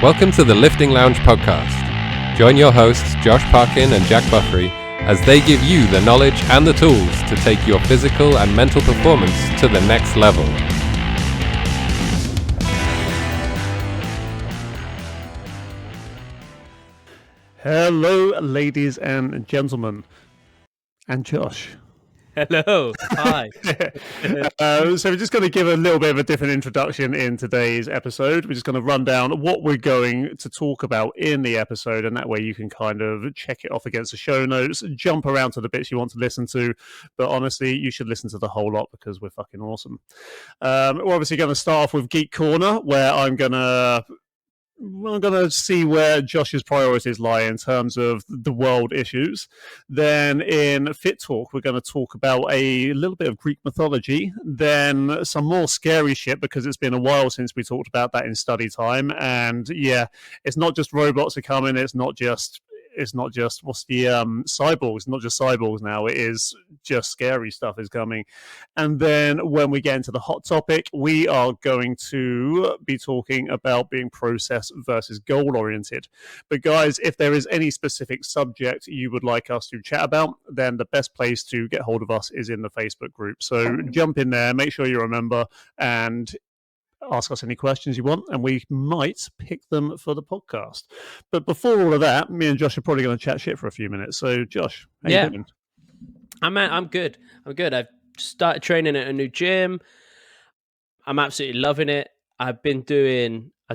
Welcome to the Lifting Lounge podcast. Join your hosts Josh Parkin and Jack Buffery as they give you the knowledge and the tools to take your physical and mental performance to the next level. Hello, ladies and gentlemen, and Josh. Hello, hi. So we're just going to give a little bit of a different introduction in today's episode. We're just going to run down what we're going to talk about in the episode, and that way you can kind of check it off against the show notes, jump around to the bits you want to listen to, but honestly, you should listen to the whole lot because we're fucking awesome. We're obviously going to start off with Geek Corner, where I'm going to see where Josh's priorities lie in terms of the world issues. Then in Fit Talk, we're going to talk about a little bit of Greek mythology, then some more scary shit because it's been a while since we talked about that in study time. And yeah, it's not just robots are coming, it's not just what's the cyborgs, not just cyborgs now, it is just scary stuff is coming. And then when we get into the hot topic, we are going to be talking about being process versus goal oriented. But guys, if there is any specific subject you would like us to chat about, then the best place to get hold of us is in the Facebook group. So jump in there, make sure you're a member, and ask us any questions you want, and we might pick them for the podcast. But before all of that, me and Josh are probably going to chat shit for a few minutes. So, Josh, how you doing? I'm good. I've started training at a new gym. I'm absolutely loving it. I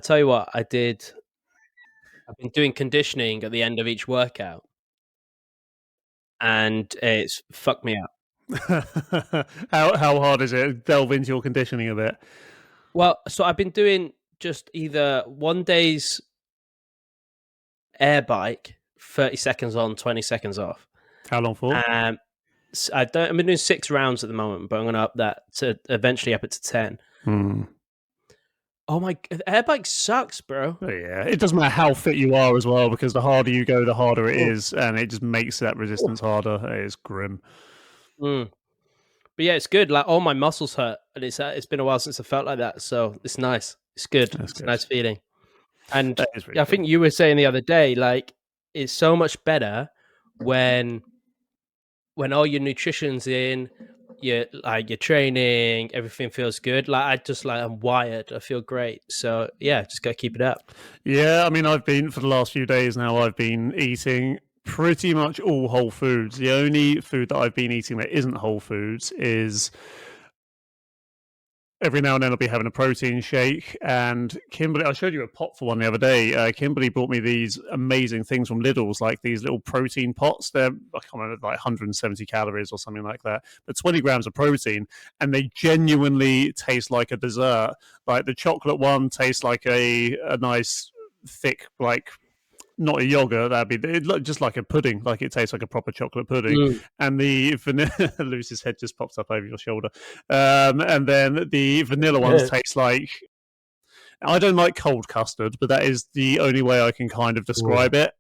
tell you what, I've been doing conditioning at the end of each workout, and it's fucked me up. How hard is it? Delve into your conditioning a bit. Well, so I've been doing just either one day's air bike, 30 seconds on, 20 seconds off. How long for? I've been doing 6 rounds at the moment, but I'm going to up that to eventually up it to 10. Oh my, air bike sucks, bro. Oh, yeah, it doesn't matter how fit you are as well, because the harder you go, the harder it is, and it just makes that resistance harder. It is grim. But yeah, it's good. Like all my muscles hurt, and it's been a while since I felt like that. So it's nice. It's good. It's a nice feeling. And really I think you were saying the other day, like it's so much better when all your nutrition's in, your training, everything feels good. Like I'm wired. I feel great. So yeah, just gotta keep it up. Yeah, I mean, for the last few days now, I've been eating pretty much all whole foods. The only food that I've been eating that isn't whole foods is every now and then I'll be having a protein shake. And Kimberly, I showed you a pot for one the other day. Kimberly brought me these amazing things from Lidl's, like these little protein pots. They're, I can't remember, like 170 calories or something like that, but 20 grams of protein, and they genuinely taste like a dessert. Like the chocolate one tastes like a nice thick, like, not a yogurt, that'd be just like a pudding, like it tastes like a proper chocolate pudding. And the vanilla, Lucy's head just pops up over your shoulder. And then the vanilla ones taste like, I don't like cold custard, but that is the only way I can kind of describe it.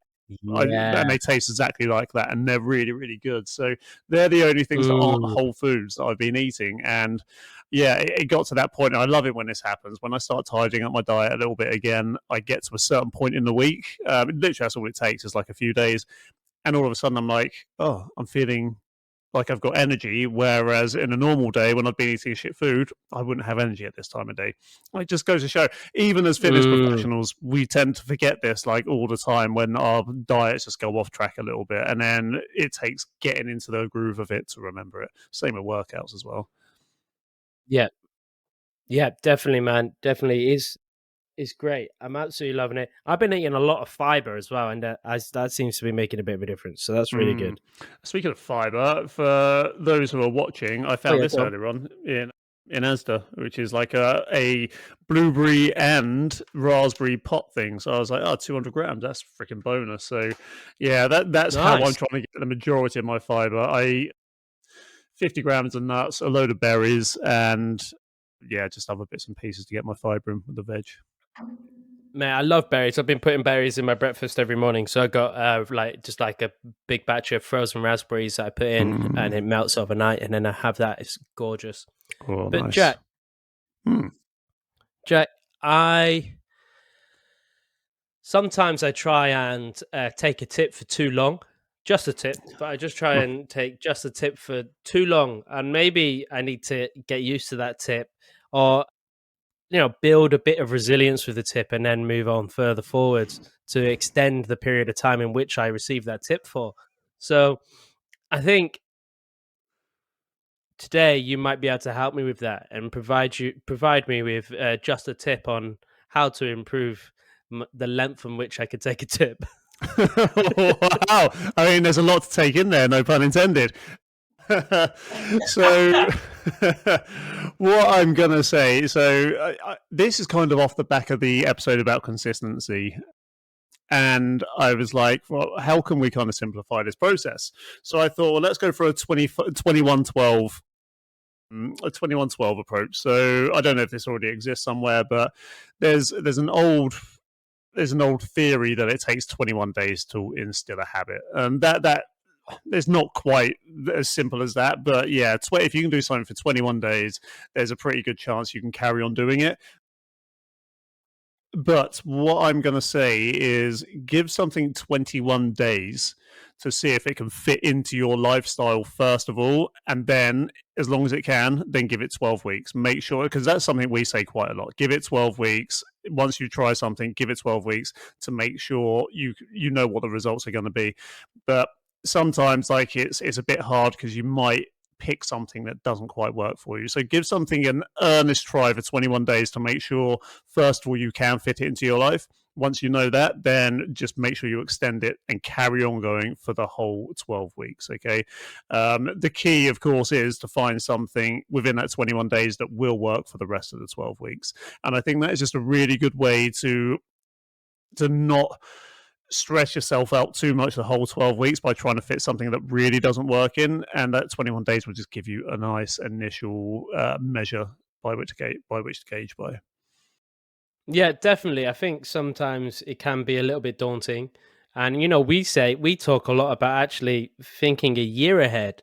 And they taste exactly like that, and they're really, really good. So they're the only things that aren't whole foods that I've been eating. And yeah, it got to that point, and I love it when this happens. When I start tidying up my diet a little bit again, I get to a certain point in the week. Literally, that's all it takes, is like a few days. And all of a sudden, I'm like, oh, I'm feeling like I've got energy, whereas in a normal day when I've been eating shit food, I wouldn't have energy at this time of day. It just goes to show, even as fitness professionals, we tend to forget this like all the time when our diets just go off track a little bit, and then it takes getting into the groove of it to remember it. Same with workouts as well. Yeah, definitely, man. Definitely is great. I'm absolutely loving it. I've been eating a lot of fiber as well, and that seems to be making a bit of a difference. So that's really good. Speaking of fiber, for those who are watching, I found this earlier on in Asda, which is like a blueberry and raspberry pot thing. So I was like, 200 grams, that's freaking bonus. So yeah, that's nice. How I'm trying to get the majority of my fiber. I eat 50 grams of nuts, a load of berries, and yeah, just other bits and pieces to get my fiber in with the veg. Man, I love berries. I've been putting berries in my breakfast every morning. So I got just like a big batch of frozen raspberries that I put in, and it melts overnight, and then I have that. It's gorgeous. Oh, but nice. Jack, I sometimes I try and take a tip for too long. Just a tip, but I just try and take just a tip for too long. And maybe I need to get used to that tip, or build a bit of resilience with the tip and then move on further forwards to extend the period of time in which I receive that tip for. So I think today you might be able to help me with that and provide me with just a tip on how to improve the length from which I could take a tip. Wow. I mean, there's a lot to take in there, no pun intended. So what I'm going to say, this is kind of off the back of the episode about consistency. And I was like, well, how can we kind of simplify this process? So I thought, well, let's go for a 21-12 approach. So I don't know if this already exists somewhere, but there's an old theory that it takes 21 days to instill a habit, and that it's not quite as simple as that. But yeah, if you can do something for 21 days, there's a pretty good chance you can carry on doing it. But what I'm going to say is give something 21 days to see if it can fit into your lifestyle first of all, and then as long as it can, then give it 12 weeks. Make sure, because that's something we say quite a lot, give it 12 weeks. Once you try something, give it 12 weeks to make sure you know what the results are going to be. But sometimes like it's a bit hard because you might pick something that doesn't quite work for you. So give something an earnest try for 21 days to make sure, first of all, you can fit it into your life. Once you know that, then just make sure you extend it and carry on going for the whole 12 weeks, okay? The key, of course, is to find something within that 21 days that will work for the rest of the 12 weeks. And I think that is just a really good way to not stress yourself out too much the whole 12 weeks by trying to fit something that really doesn't work in, and that 21 days will just give you a nice initial measure by which to gauge by. Yeah, definitely. I think sometimes it can be a little bit daunting. And, we talk a lot about actually thinking a year ahead,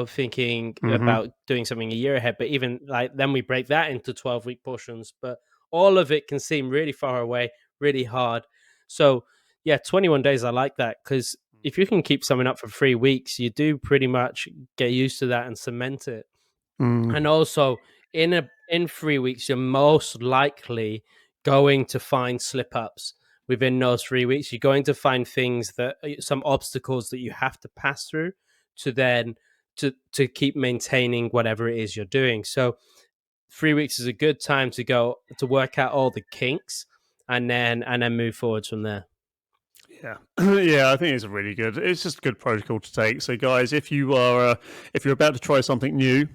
thinking about doing something a year ahead. But even like then we break that into 12-week portions. But all of it can seem really far away, really hard. So, yeah, 21 days, I like that, because if you can keep something up for 3 weeks, you do pretty much get used to that and cement it. And also in 3 weeks, you're most likely going to find slip ups within those 3 weeks. You're going to find things some obstacles that you have to pass through to then to keep maintaining whatever it is you're doing. So 3 weeks is a good time to work out all the kinks and then move forwards from there. Yeah, yeah, I think it's it's just a good protocol to take. So guys, if you're about to try something new,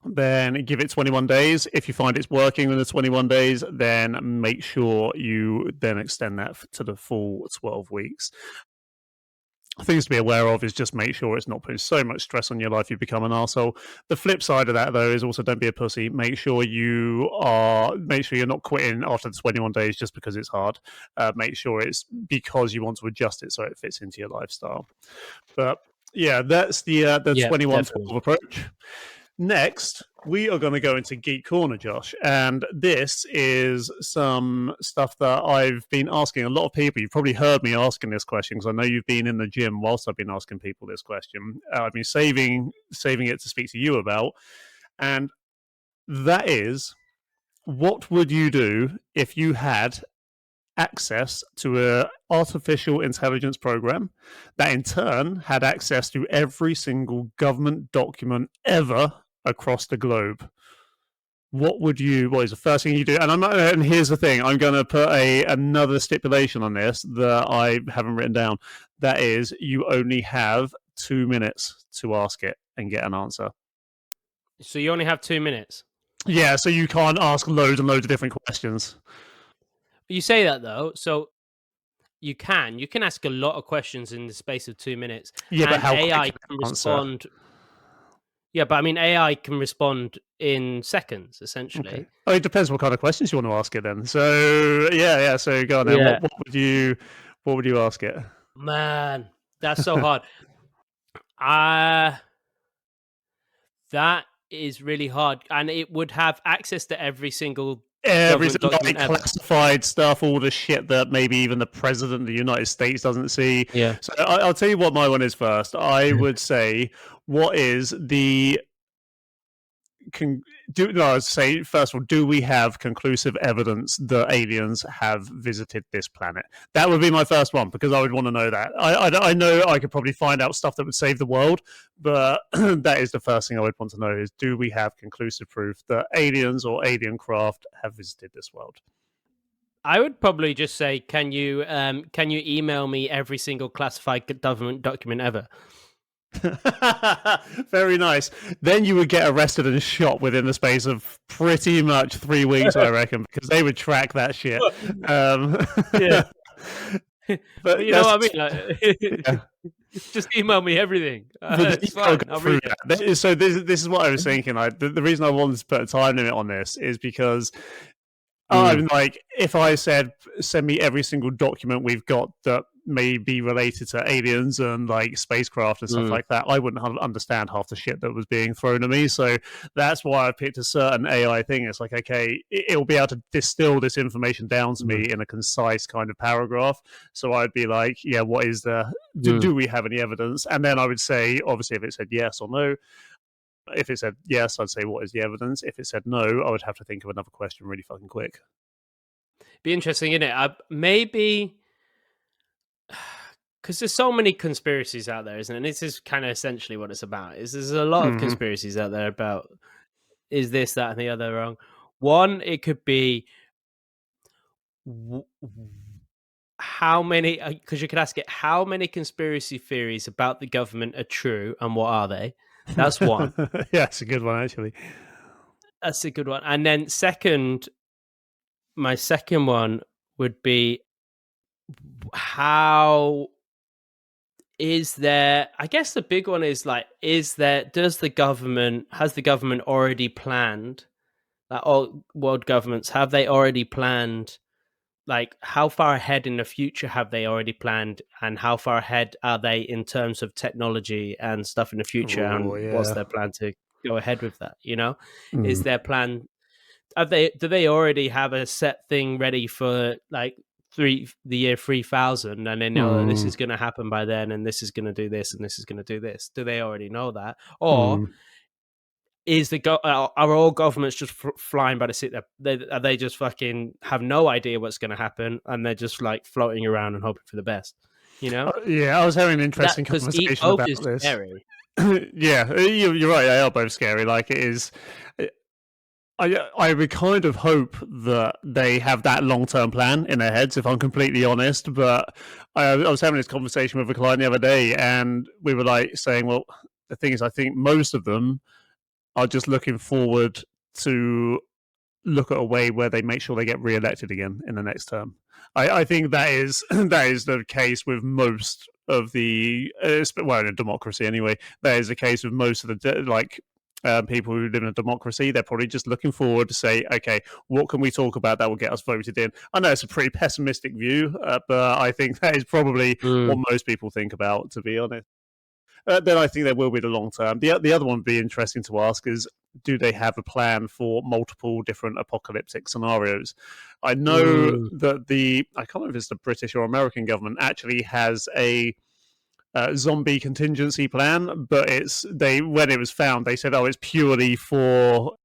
then give it 21 days. If you find it's working in the 21 days, then make sure you then extend that to the full 12 weeks. Things to be aware of is just make sure it's not putting so much stress on your life you become an arsehole. The flip side of that, though, is also don't be a pussy. Make sure you're not quitting after the 21 days just because it's hard. Make sure it's because you want to adjust it so it fits into your lifestyle. But yeah, that's the 21-12 approach. Next, we are going to go into Geek Corner, Josh, and this is some stuff that I've been asking a lot of people. You've probably heard me asking this question because I know you've been in the gym whilst I've been asking people this question. I've been saving it to speak to you about, and that is, what would you do if you had access to an artificial intelligence program that in turn had access to every single government document ever across the globe? What is the first thing you do? And here's the thing, I'm going to put another stipulation on this that I haven't written down. That is, you only have 2 minutes to ask it and get an answer. So you only have 2 minutes? Yeah, so you can't ask loads and loads of different questions. You say that though, so you can ask a lot of questions in the space of 2 minutes. Yeah, but how AI can respond? Yeah, but I mean, AI can respond in seconds, essentially. Okay. Oh, it depends what kind of questions you want to ask it then. So yeah. So go on then. Yeah. What would you ask it? Man, that's so hard. That is really hard, and it would have access to every single everything document like ever. classified stuff, all the shit that maybe even the president of the United States doesn't see. Yeah. So I'll tell you what my one is first. I would say, what is the I'd say first of all, do we have conclusive evidence that aliens have visited this planet? That would be my first one, because I would want to know that. I know I could probably find out stuff that would save the world, but that is the first thing I would want to know: is do we have conclusive proof that aliens or alien craft have visited this world? I would probably just say, can you email me every single classified government document ever? Very nice. Then you would get arrested and shot within the space of pretty much 3 weeks, I reckon, because they would track that shit. Yeah. But you know what I mean? Like, yeah. Just email me everything. It's fine. I'll read it. So this is what I was thinking. Like, the reason I wanted to put a time limit on this is because I'm like, if I said, send me every single document we've got that may be related to aliens and like spacecraft and stuff like that, I wouldn't understand half the shit that was being thrown at me. So that's why I picked a certain AI thing. It's like, okay, it'll be able to distill this information down to me in a concise kind of paragraph. So I'd be like, yeah, what is the, do we have any evidence? And then I would say, obviously, if it said yes or no. If it said yes, I'd say, what is the evidence? If it said no, I would have to think of another question really fucking quick. Be interesting, isn't it? Maybe because there's so many conspiracies out there, isn't it? And this is kind of essentially what it's about. There's a lot of conspiracies out there about is this, that, and the other wrong. One, it could be how many, because you could ask it, how many conspiracy theories about the government are true and what are they? That's one. Yeah, that's a good one, actually. That's a good one. And then my second one would be, how is there, I guess the big one is like, has the government already planned, like all world governments, have they already planned, like how far ahead in the future have they already planned, and how far ahead are they in terms of technology and stuff in the future? What's their plan to go ahead with that? You know, is their plan, do they already have a set thing ready for like the year 3000, and they know that this is going to happen by then, and this is going to do this, and this is going to do this? Do they already know that, or is are all governments just flying by the seat? Are they just fucking have no idea what's going to happen, and they're just like floating around and hoping for the best? You know? Yeah, I was having an interesting conversation about this. Scary. Yeah, you're right. They are both scary. Like, it is. I would kind of hope that they have that long-term plan in their heads, if I'm completely honest. But I was having this conversation with a client the other day, and we were like saying, well, the thing is, I think most of them are just looking forward to look at a way where they make sure they get re-elected again in the next term. I think that is the case with most of the well, in a democracy anyway. That is the case with most of the people who live in a democracy. They're probably just looking forward to say, okay, what can we talk about that will get us voted in? I know it's a pretty pessimistic view, but I think that is probably what most people think about, to be honest. Then I think there will be the long term. The other one would be interesting to ask is, do they have a plan for multiple different apocalyptic scenarios? I know that I can't remember if it's the British or American government actually has a zombie contingency plan, but when it was found, they said, oh, it's purely for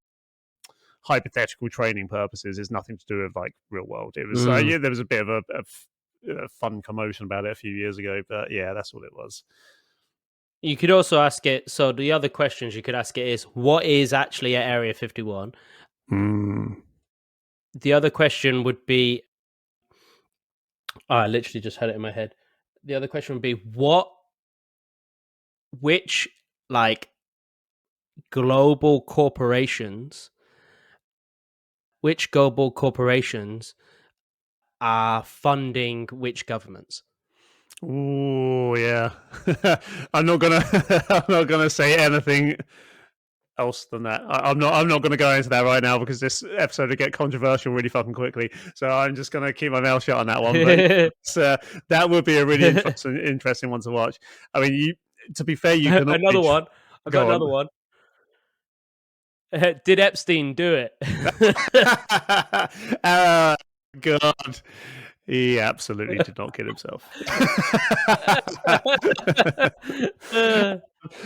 hypothetical training purposes. It's nothing to do with like real world. It was there was a bit of a fun commotion about it a few years ago, but yeah, that's all it was. You could also ask it, so the other questions you could ask it is, what is actually at Area 51? The other question would be, I literally just had it in my head. The other question would be, which like global corporations are funding which governments? Oh yeah, I'm not gonna say anything else than that. I'm not gonna go into that right now, because this episode will get controversial really fucking quickly. So I'm just gonna keep my mouth shut on that one. But that would be a really interesting one to watch. I mean, to be fair, you can another one. I've got another one. Did Epstein do it? God. He absolutely did not kill himself.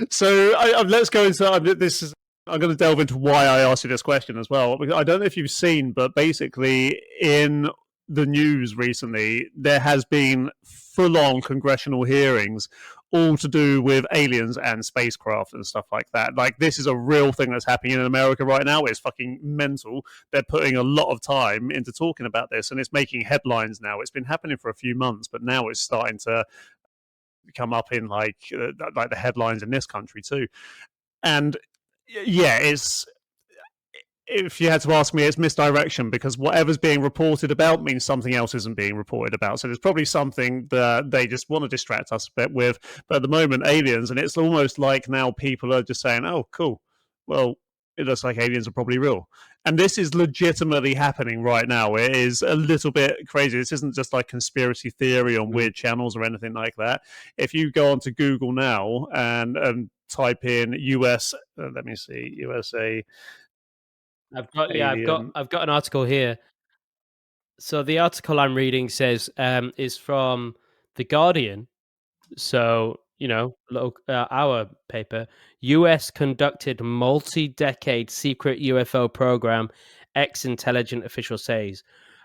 So let's go into this. I'm going to delve into why I asked you this question as well. I don't know if you've seen, but basically in the news recently, there has been full-on congressional hearings, all to do with aliens and spacecraft and stuff like that. Like, this is a real thing that's happening in America right now. It's fucking mental. They're putting a lot of time into talking about this, and it's making headlines now. It's been happening for a few months, but now it's starting to come up in like the headlines in this country too. And yeah, it's, if you had to ask me, it's misdirection, because whatever's being reported about means something else isn't being reported about. So there's probably something that they just want to distract us a bit with. But at the moment, aliens, and it's almost like now people are just saying, oh, cool. Well, it looks like aliens are probably real. And this is legitimately happening right now. It is a little bit crazy. This isn't just like conspiracy theory on weird channels or anything like that. If you go onto Google now and type in US, let me see, USA. I've got an article here. So the article I'm reading says is from The Guardian. So, our paper. US conducted multi-decade secret UFO program, ex-intelligent official says.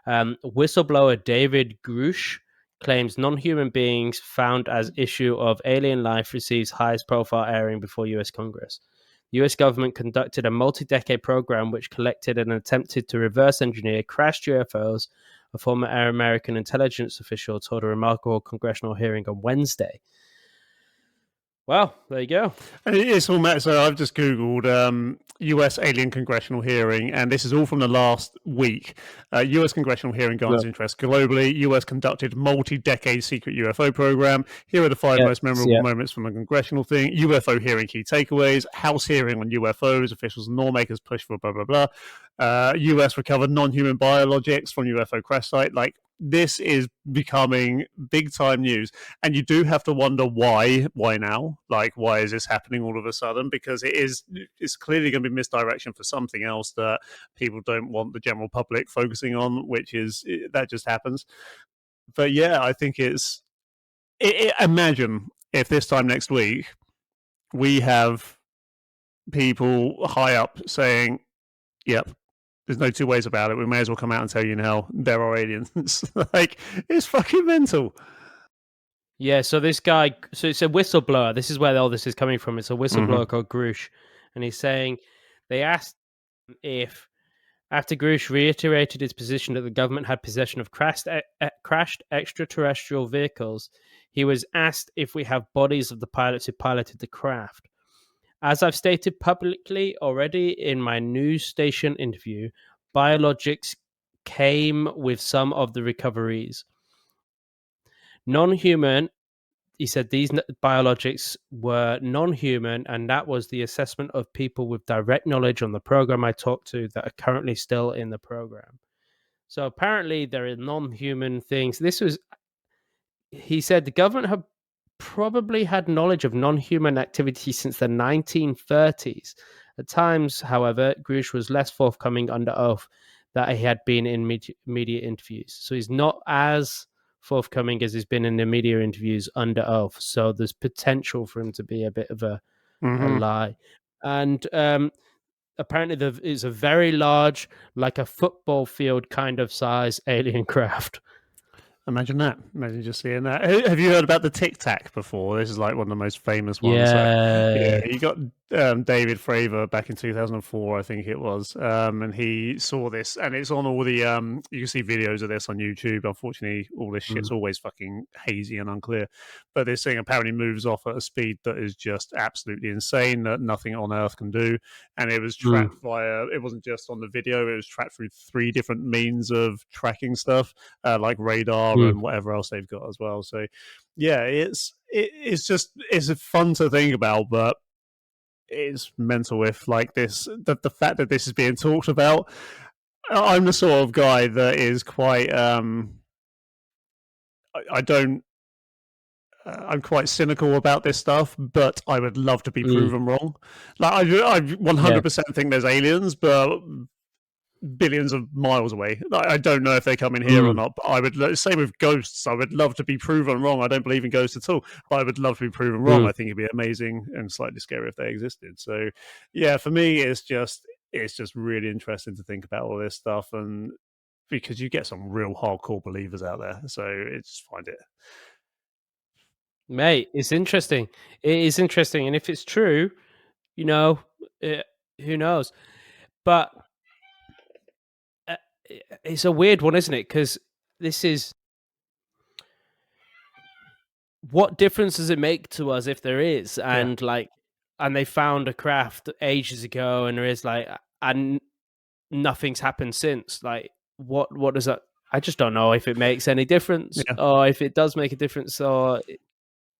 Whistleblower David Grush claims non-human beings found as issue of alien life receives highest profile airing before US Congress. The US government conducted a multi-decade program which collected and attempted to reverse engineer crashed UFOs. A former American intelligence official told a remarkable congressional hearing on Wednesday. Well, there you go. It's all met. So I've just Googled US alien congressional hearing, and this is all from the last week. US congressional hearing garners interest globally. US conducted multi-decade secret UFO program. Here are the 5 most memorable moments from the congressional thing. UFO hearing key takeaways. House hearing on UFOs. Officials and lawmakers push for blah, blah, blah. US recovered non-human biologics from UFO crash site. Like, this is becoming big time news, and you do have to wonder why now. Like, why is this happening all of a sudden? Because it's clearly going to be misdirection for something else that people don't want the general public focusing on, which is that just happens. But yeah, I think imagine if this time next week we have people high up saying, yep, there's no two ways about it. We may as well come out and tell you now there are aliens. Like, it's fucking mental. Yeah, so this guy, so it's a whistleblower. This is where all this is coming from. It's a whistleblower called Grush. And he's saying, they asked if, after Grush reiterated his position that the government had possession of crashed extraterrestrial vehicles, he was asked if we have bodies of the pilots who piloted the craft. As I've stated publicly already in my news station interview, biologics came with some of the recoveries. Non-human, he said these biologics were non-human, and that was the assessment of people with direct knowledge on the program I talked to that are currently still in the program. So apparently there are non-human things. He said the government have probably had knowledge of non-human activity since the 1930s. At times, however, Grush was less forthcoming under oath that he had been in media interviews. So he's not as forthcoming as he's been in the media interviews under oath. So there's potential for him to be a bit of a lie. And apparently there is a very large, like a football field kind of size alien craft. Imagine that. Imagine just seeing that. Have you heard about the Tic Tac before? This is like one of the most famous ones. Yeah. You got David Fravor back in 2004, I think it was, and he saw this, and it's on all the. You can see videos of this on YouTube. Unfortunately, all this shit's always fucking hazy and unclear. But this thing apparently moves off at a speed that is just absolutely insane, that nothing on Earth can do. And it was tracked via. It wasn't just on the video; it was tracked through 3 different means of tracking stuff, like radar and whatever else they've got as well. So yeah, it's fun to think about, but it's mental if like this, that the fact that this is being talked about. I'm the sort of guy that is quite I don't I'm quite cynical about this stuff, but I would love to be proven wrong. Like I 100% think there's aliens, but billions of miles away. I don't know if they come in here or not, but I would say with ghosts, I would love to be proven wrong. I don't believe in ghosts at all, but I would love to be proven wrong. I think it'd be amazing and slightly scary if they existed. So yeah, for me, it's just really interesting to think about all this stuff, and because you get some real hardcore believers out there, so it's find it. Mate, it's interesting. It is interesting, and if it's true, who knows? But it's a weird one, isn't it? Because this is, what difference does it make to us if there is? And and they found a craft ages ago, and there is and nothing's happened since. Like, what does that? I just don't know if it makes any difference, or if it does make a difference, or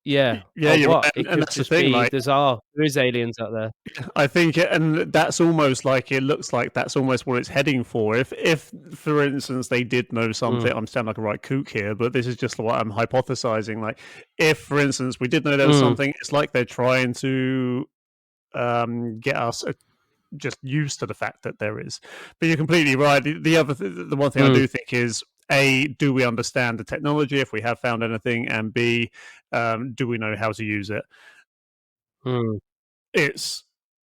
you're what? right. It and could that's just the thing. be there is aliens out there. I think, and that's almost like it looks like that's almost what it's heading for. If for instance they did know something, I'm sounding like a right kook here, but this is just what I'm hypothesizing. Like, if for instance we did know there was something, it's like they're trying to get us just used to the fact that there is. But you're completely right. The one thing I do think is, A, do we understand the technology if we have found anything, and B, do we know how to use it? It's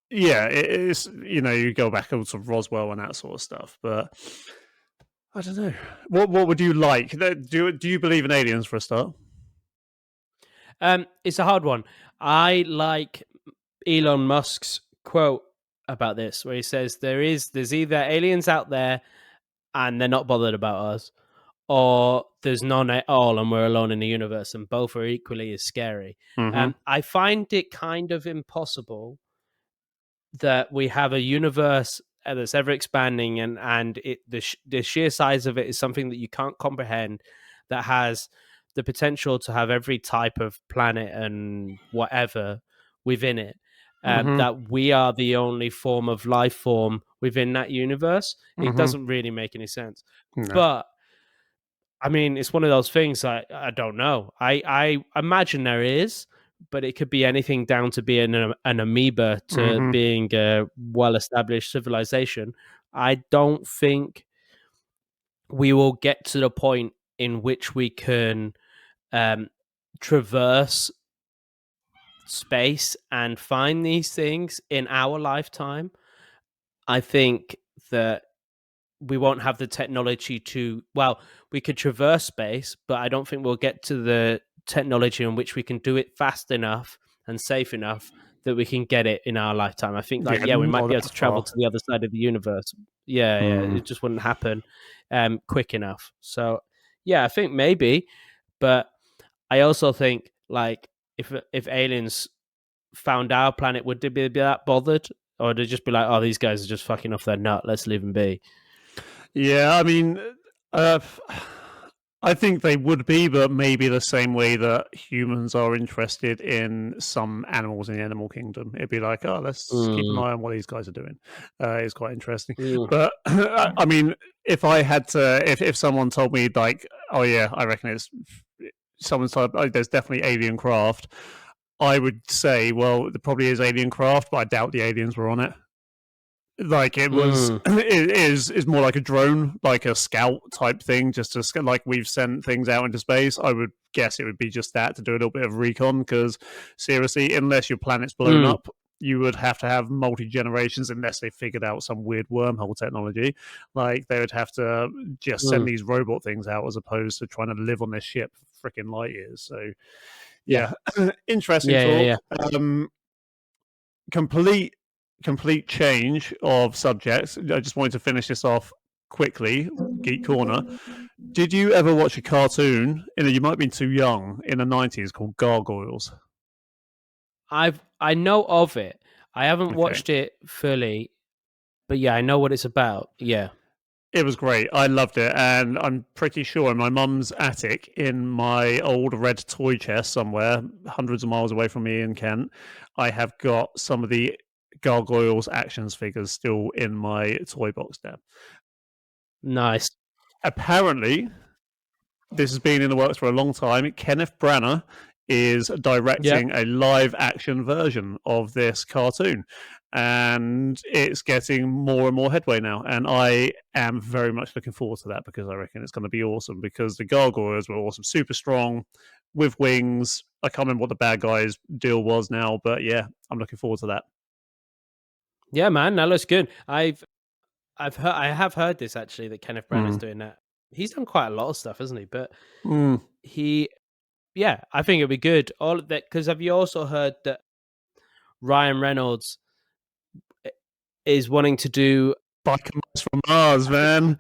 you go back to Roswell and that sort of stuff, but I don't know. What would you like? Do you believe in aliens for a start? It's a hard one. I like Elon Musk's quote about this, where he says there's either aliens out there and they're not bothered about us, or there's none at all and we're alone in the universe, and both are equally as scary. I find it kind of impossible that we have a universe that's ever expanding, and the sheer size of it is something that you can't comprehend, that has the potential to have every type of planet and whatever within it. That we are the only form of life form within that universe. It doesn't really make any sense. No. But I mean, it's one of those things I don't know. I imagine there is, but it could be anything down to being an amoeba to being a well-established civilization. I don't think we will get to the point in which we can traverse space and find these things in our lifetime. I think that we won't have the technology we could traverse space, but I don't think we'll get to the technology in which we can do it fast enough and safe enough that we can get it in our lifetime. I think we might be able to travel to the other side of the universe. It just wouldn't happen quick enough. So I think maybe, but I also think if aliens found our planet, would they be that bothered, or would they just be like, oh, these guys are just fucking off their nut, let's leave them be? Yeah, I mean, I think they would be, but maybe the same way that humans are interested in some animals in the animal kingdom. It'd be like, oh, let's keep an eye on what these guys are doing. It's quite interesting. But I mean, if I had to, if someone told me like, oh yeah, I reckon someone's told, there's definitely alien craft, I would say, well, there probably is alien craft, but I doubt the aliens were on it. Like it was, it is more like a drone, like a scout type thing, just to like we've sent things out into space. I would guess it would be just that, to do a little bit of recon, because seriously, unless your planet's blown up, you would have to have multi-generations, unless they figured out some weird wormhole technology. Like they would have to just send these robot things out, as opposed to trying to live on this ship for freaking light years. So interesting talk. Complete change of subjects. I just wanted to finish this off quickly. Geek Corner. Did you ever watch a cartoon? You might have been too young, in the 90s, called Gargoyles? I know of it. I haven't watched it fully, but I know what it's about. Yeah. It was great. I loved it, and I'm pretty sure in my mum's attic, in my old red toy chest somewhere, hundreds of miles away from me in Kent, I have got some of the Gargoyles actions figures still in my toy box there. Nice. Apparently, this has been in the works for a long time. Kenneth Branagh is directing a live action version of this cartoon. And it's getting more and more headway now. And I am very much looking forward to that because I reckon it's going to be awesome because the gargoyles were awesome, super strong with wings. I can't remember what the bad guy's deal was now, but yeah, I'm looking forward to that. Yeah, man, that looks good. I have heard this actually, that Kenneth Branagh's doing that. He's done quite a lot of stuff, hasn't he? But I think it'd be good. All of that, because have you also heard that Ryan Reynolds is wanting to do Biker Mice from Mars, man?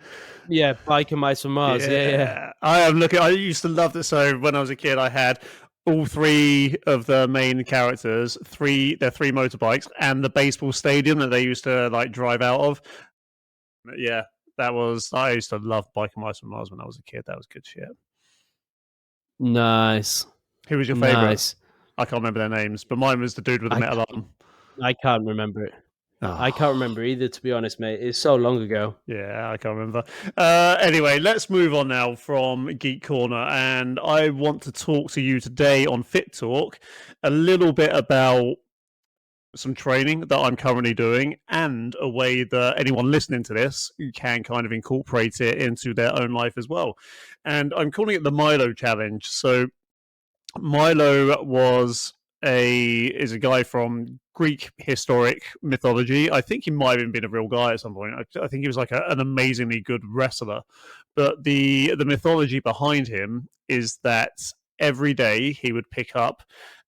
Yeah, Biker Mice from Mars. Yeah. I used to love this. So when I was a kid, I had all three of the main characters, their three motorbikes, and the baseball stadium that they used to like drive out of. Yeah, I used to love Biker Mice from Mars when I was a kid. That was good shit. Nice. Who was your favorite? I can't remember their names, but mine was the dude with the metal arm. I can't remember it. I can't remember either, to be honest, mate. It's so long ago. Yeah, I can't remember. Anyway, let's move on now from Geek Corner. And I want to talk to you today on Fit Talk a little bit about some training that I'm currently doing and a way that anyone listening to this can kind of incorporate it into their own life as well. And I'm calling it the Milo Challenge. So Milo is a guy from Greek historic mythology. I think he might have even been a real guy at some point. I think he was like an amazingly good wrestler. But the mythology behind him is that every day he would pick up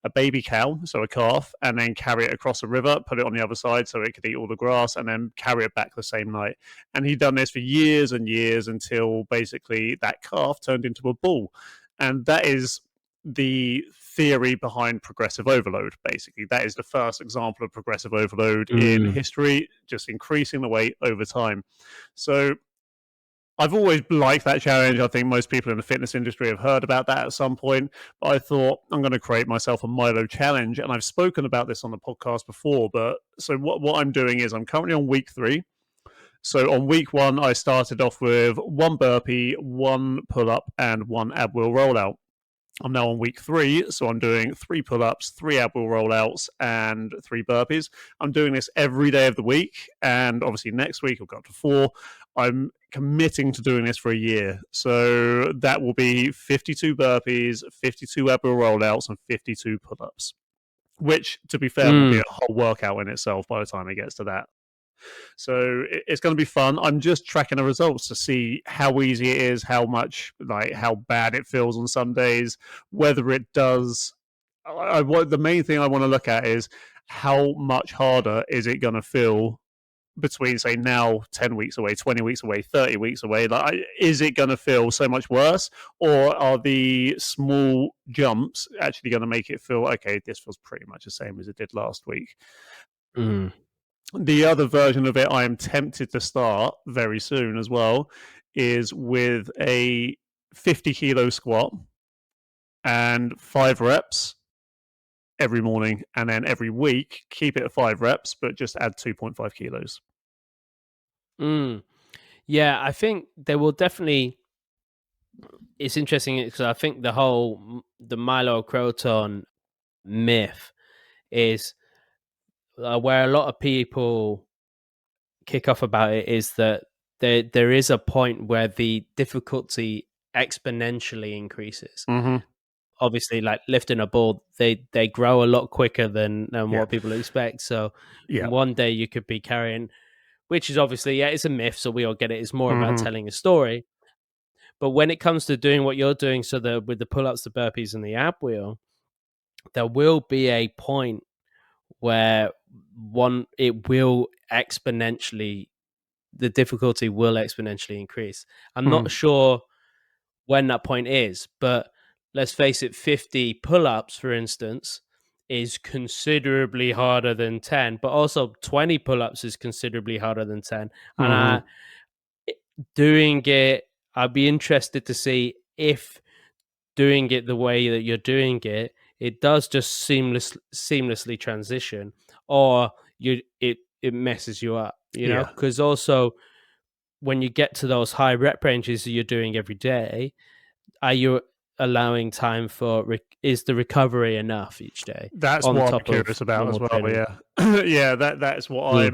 a baby cow, so a calf, and then carry it across a river, put it on the other side so it could eat all the grass, and then carry it back the same night. And he'd done this for years and years until basically that calf turned into a bull. And that is the theory behind progressive overload. Basically, that is the first example of progressive overload in history, just increasing the weight over time. So I've always liked that challenge. I think most people in the fitness industry have heard about that at some point, but I thought I'm going to create myself a Milo challenge. And I've spoken about this on the podcast before, but so what I'm doing is I'm currently on week 3. So on week 1, I started off with 1 burpee, 1 pull-up, and 1 ab wheel rollout. I'm now on week 3, so I'm doing 3 pull-ups, 3 ab wheel rollouts, and 3 burpees. I'm doing this every day of the week, and obviously next week I'll go up to 4. I'm committing to doing this for a year. So that will be 52 burpees, 52 ab wheel rollouts, and 52 pull-ups, which, to be fair, will be a whole workout in itself by the time it gets to that. So it's going to be fun. I'm just tracking the results to see how easy it is, how bad it feels on some days, whether it does. The main thing I want to look at is how much harder is it going to feel between, say, now 10 weeks away, 20 weeks away, 30 weeks away. Is it going to feel so much worse, or are the small jumps actually going to make it feel, okay, this feels pretty much the same as it did last week? The other version of it I am tempted to start very soon as well is with a 50 kilo squat and 5 reps every morning, and then every week keep it at 5 reps but just add 2.5 kilos. Yeah, I think there will definitely, it's interesting because I think the Milo Croton myth is where a lot of people kick off about it is that there is a point where the difficulty exponentially increases. Obviously, like lifting a ball, they grow a lot quicker than what people expect. So one day you could be carrying, which is obviously, it's a myth, so we all get it. It's more about telling a story. But when it comes to doing what you're doing, so with the pull-ups, the burpees, and the ab wheel, there will be a point where the difficulty will exponentially increase. I'm not sure when that point is, but let's face it, 50 pull-ups, for instance, is considerably harder than 10, but also 20 pull-ups is considerably harder than 10. And doing it, I'd be interested to see if doing it the way that you're doing it, it does just seamlessly transition, or it messes you up, you know? Because also when you get to those high rep ranges that you're doing every day, are you allowing time for is the recovery enough each day? That's what I'm curious about as well. Training? Yeah, that's what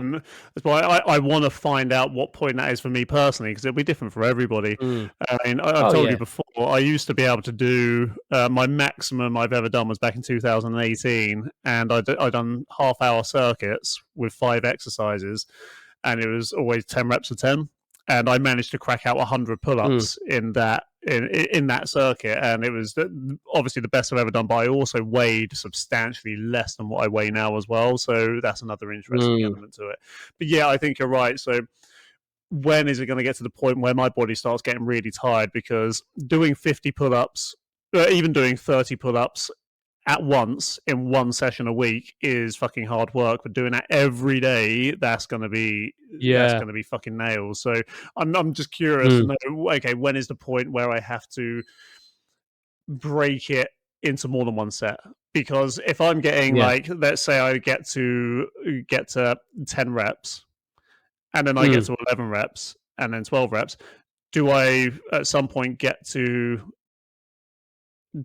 that's why I want to find out what point that is for me personally, because it'll be different for everybody. I mean, I've told you before, I used to be able to do my maximum I've ever done was back in 2018, and I'd done half-hour circuits with 5 exercises, and it was always 10 reps of 10. And I managed to crack out 100 pull-ups in that circuit, and it was obviously the best I've ever done. But I also weighed substantially less than what I weigh now as well, so that's another interesting element to it. But yeah, I think you're right. So when is it going to get to the point where my body starts getting really tired? Because doing 50 pull-ups, even doing 30 pull-ups at once in one session a week is fucking hard work, but doing that every day, that's gonna be fucking nails. So I'm just curious to know, okay, when is the point where I have to break it into more than one set? Because if I'm getting like, let's say I get to 10 reps and then I get to 11 reps and then 12 reps, do I at some point get to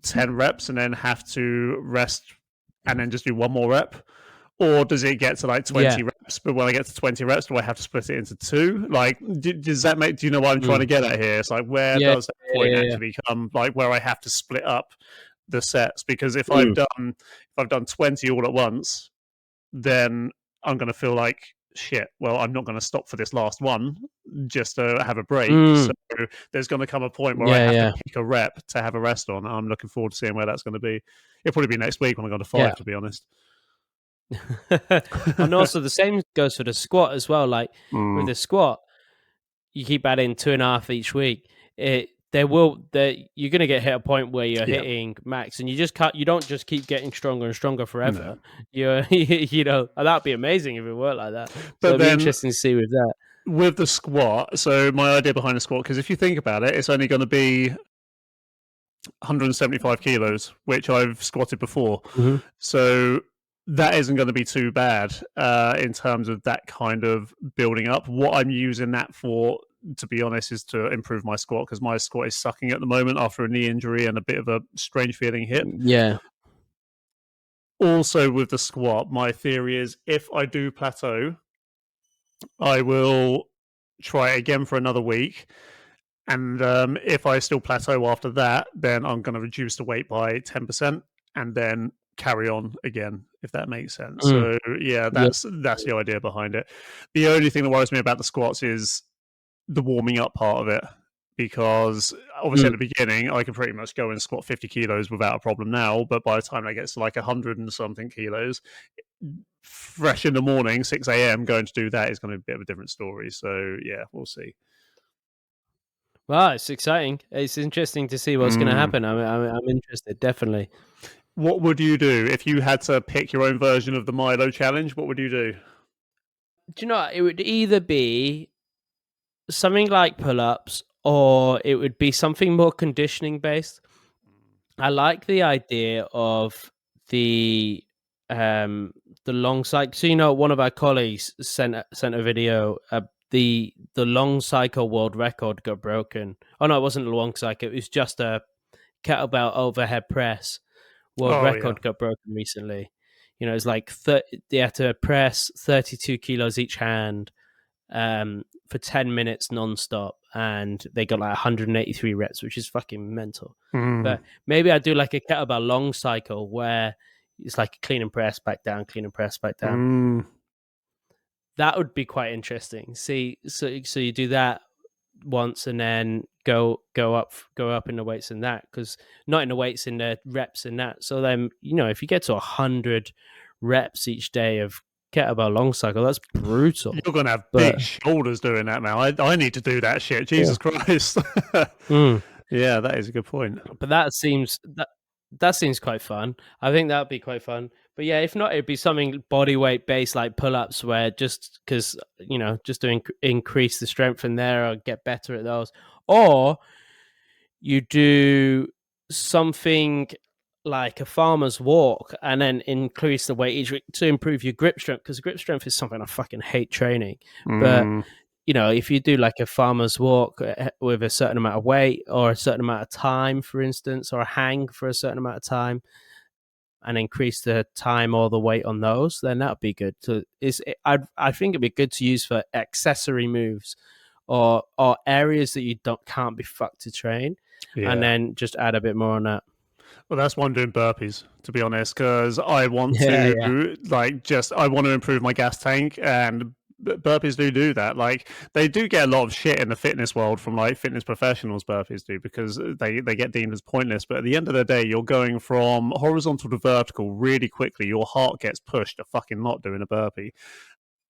10 reps and then have to rest and then just do one more rep? Or does it get to like 20 reps, but when I get to 20 reps, do I have to split it into 2? Like, does that make, do you know what I'm trying to get at here? It's like, where does that point actually come, like where I have to split up the sets? Because if I've done 20 all at once, then I'm going to feel like, shit, well, I'm not going to stop for this last one just to have a break. So there's going to come a point where I have to pick a rep to have a rest on. I'm looking forward to seeing where that's going to be. It'll probably be next week when I go to 5, to be honest. And also the same goes for the squat as well. Like with the squat, you keep adding 2.5 each week. You're going to get hit a point where you're hitting max, and you don't just keep getting stronger and stronger forever. No. That'd be amazing if it worked like that. But it'd be interesting to see with that. With the squat, so my idea behind the squat, because if you think about it, it's only going to be 175 kilos, which I've squatted before. So that isn't going to be too bad in terms of that kind of building up. What I'm using that for, to be honest, is to improve my squat, because my squat is sucking at the moment after a knee injury and a bit of a strange feeling hip. Yeah. Also with the squat, my theory is if I do plateau, I will try it again for another week. And if I still plateau after that, then I'm going to reduce the weight by 10% and then carry on again, if that makes sense. So yeah, that's the idea behind it. The only thing that worries me about the squats is the warming up part of it, because obviously at the beginning I can pretty much go and squat 50 kilos without a problem now, but by the time I get to like 100 and something kilos fresh in the morning, 6 a.m, going to do that is going to be a bit of a different story. So yeah, we'll see. Well, it's exciting. It's interesting to see what's going to happen. I'm interested, definitely. What would you do if you had to pick your own version of the Milo challenge? What would you do? Do you know, it would either be something like pull-ups, or it would be something more conditioning based. I like the idea of the long cycle. So, you know, one of our colleagues sent a video. The long cycle world record got broken. Oh no, it wasn't a long cycle. It was just a kettlebell overhead press world record got broken recently. You know, it's like they had to press 32 kilos each hand for 10 minutes non-stop, and they got like 183 reps, which is fucking mental. But maybe I'd do like a kettlebell long cycle where it's like clean and press back down, clean and press back down. That would be quite interesting. See, so you do that once and then go up in the weights in that, because not in the weights, in the reps in that. So then, you know, if you get to 100 reps each day of kettlebell long cycle, that's brutal. You're gonna have big shoulders doing that, man. I need to do that shit. Jesus Christ. Yeah, that is a good point. But that seems quite fun. I think that'd be quite fun. But yeah, if not, it'd be something body weight based, like pull-ups, where just because, you know, just to increase the strength in there or get better at those. Or you do something like a farmer's walk and then increase the weight each week to improve your grip strength, because grip strength is something I fucking hate training. But if you do like a farmer's walk with a certain amount of weight or a certain amount of time, for instance, or a hang for a certain amount of time, and increase the time or the weight on those, then that would be good. So I think it'd be good to use for accessory moves or areas that you can't be fucked to train, and then just add a bit more on that. Well, that's why I'm doing burpees, to be honest, because I want to I want to improve my gas tank, and burpees do that. Like, they do get a lot of shit in the fitness world from like fitness professionals. Burpees do, because they get deemed as pointless. But at the end of the day, you're going from horizontal to vertical really quickly. Your heart gets pushed a fucking lot doing a burpee,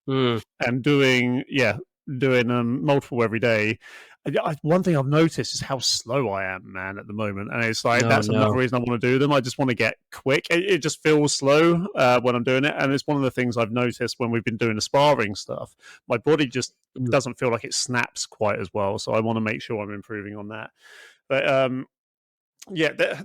and doing multiple every day. One thing I've noticed is how slow I am, man, at the moment, and it's like another reason I want to do them. I just want to get quick. It just feels slow when I'm doing it, and it's one of the things I've noticed when we've been doing the sparring stuff. My body just doesn't feel like it snaps quite as well, so I want to make sure I'm improving on that. But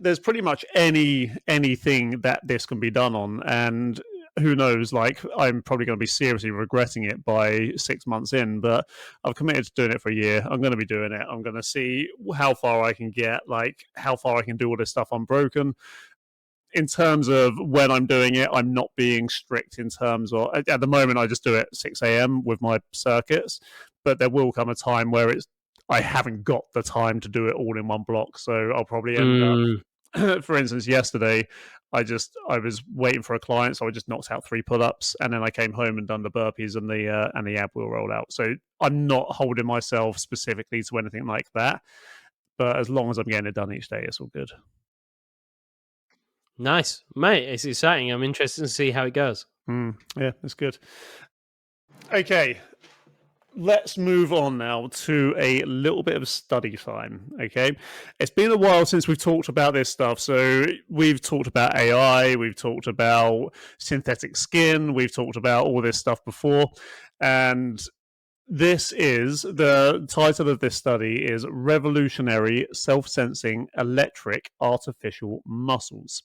there's pretty much anything that this can be done on, and who knows, like, I'm probably going to be seriously regretting it by 6 months in, but I've committed to doing it for a year. I'm going to be doing it. I'm going to see how far I can get, like how far I can do all this stuff unbroken. In terms of when I'm doing it, I'm not being strict in terms of, at the moment, I just do it 6 a.m. with my circuits, but there will come a time where I haven't got the time to do it all in one block, so I'll probably end up, for instance, yesterday, I was waiting for a client, so I just knocked out 3 pull-ups, and then I came home and done the burpees and the ab wheel rollout. So I'm not holding myself specifically to anything like that, but as long as I'm getting it done each day, it's all good. Nice, mate. It's exciting. I'm interested to see how it goes. Yeah, it's good. Okay. Let's move on now to a little bit of study time, okay? It's been a while since we've talked about this stuff. So we've talked about AI, we've talked about synthetic skin, we've talked about all this stuff before. And the title of this study is Revolutionary Self-Sensing Electric Artificial Muscles.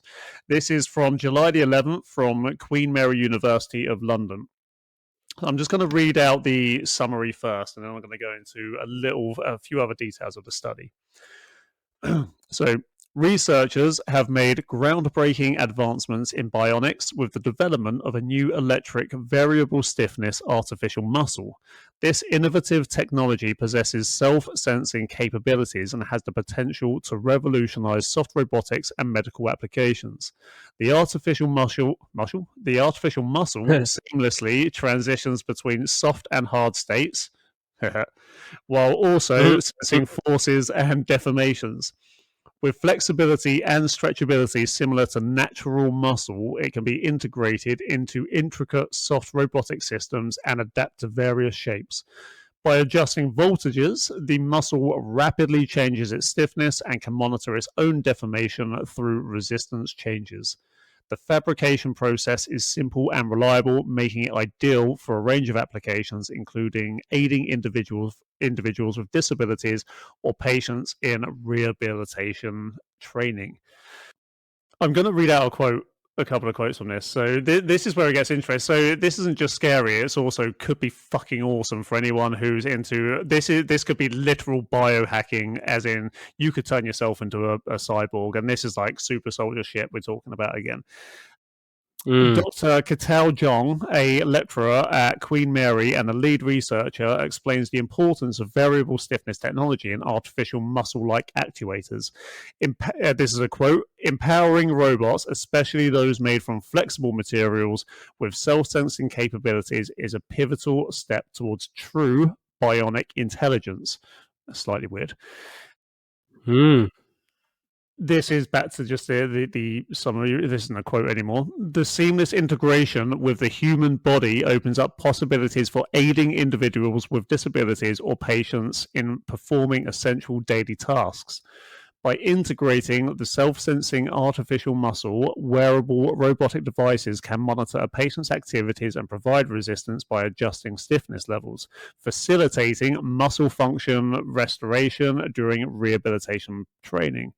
This is from July the 11th from Queen Mary University of London. I'm just going to read out the summary first, and then I'm going to go into a few other details of the study. So, researchers have made groundbreaking advancements in bionics with the development of a new electric variable stiffness artificial muscle. This innovative technology possesses self-sensing capabilities and has the potential to revolutionize soft robotics and medical applications. The artificial muscle seamlessly transitions between soft and hard states, while also sensing forces and deformations. With flexibility and stretchability similar to natural muscle, it can be integrated into intricate soft robotic systems and adapt to various shapes. By adjusting voltages, the muscle rapidly changes its stiffness and can monitor its own deformation through resistance changes. The fabrication process is simple and reliable, making it ideal for a range of applications, including aiding individuals with disabilities or patients in rehabilitation training. I'm going to read out a couple of quotes from this. So this is where it gets interesting. So this isn't just scary; it's also could be fucking awesome for anyone who's into this. This could be literal biohacking, as in you could turn yourself into a cyborg, and this is like super soldier shit we're talking about again. Dr. Katal Jong, a lecturer at Queen Mary and a lead researcher, explains the importance of variable stiffness technology in artificial muscle-like actuators. This is a quote, "Empowering robots, especially those made from flexible materials with self-sensing capabilities, is a pivotal step towards true bionic intelligence." That's slightly weird. This is back to just the summary. This isn't a quote anymore. The seamless integration with the human body opens up possibilities for aiding individuals with disabilities or patients in performing essential daily tasks. By integrating the self-sensing artificial muscle, wearable robotic devices can monitor a patient's activities and provide resistance by adjusting stiffness levels, facilitating muscle function restoration during rehabilitation training.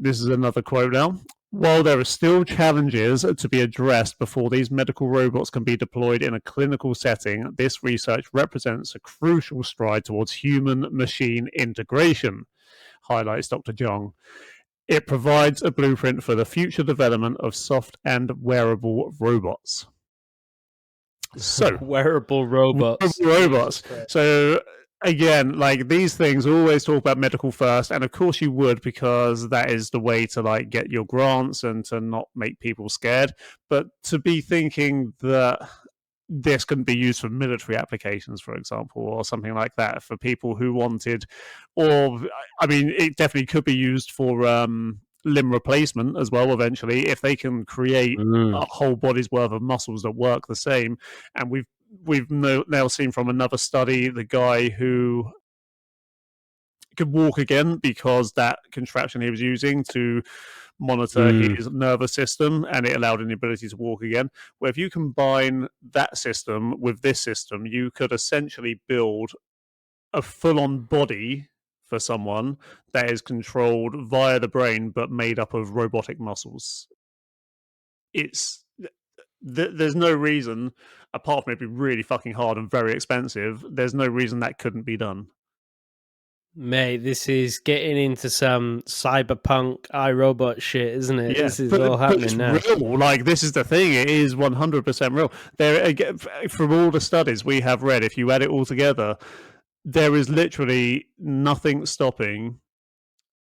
This is another quote now. While there are still challenges to be addressed before these medical robots can be deployed in a clinical setting, this research represents a crucial stride towards human-machine integration, highlights Dr. Jong. It provides a blueprint for the future development of soft and wearable robots. So, wearable robots. So, again, like these things always talk about medical first, and of course you would, because that is the way to like get your grants and to not make people scared. But to be thinking that this can be used for military applications, for example, or something like that, for people who wanted, or I mean, it definitely could be used for limb replacement as well eventually, if they can create a whole body's worth of muscles that work the same. And we've now seen from another study the guy who could walk again because that contraption he was using to monitor his nervous system, and it allowed him the ability to walk again. Where if you combine that system with this system, you could essentially build a full-on body for someone that is controlled via the brain but made up of robotic muscles. It's there's no reason, apart from it being really fucking hard and very expensive, there's no reason that couldn't be done. Mate, this is getting into some cyberpunk iRobot shit, isn't it? Yeah, this is all happening now. Real. Like, this is the thing. It is 100% real. There, again, from all the studies we have read, if you add it all together, there is literally nothing stopping.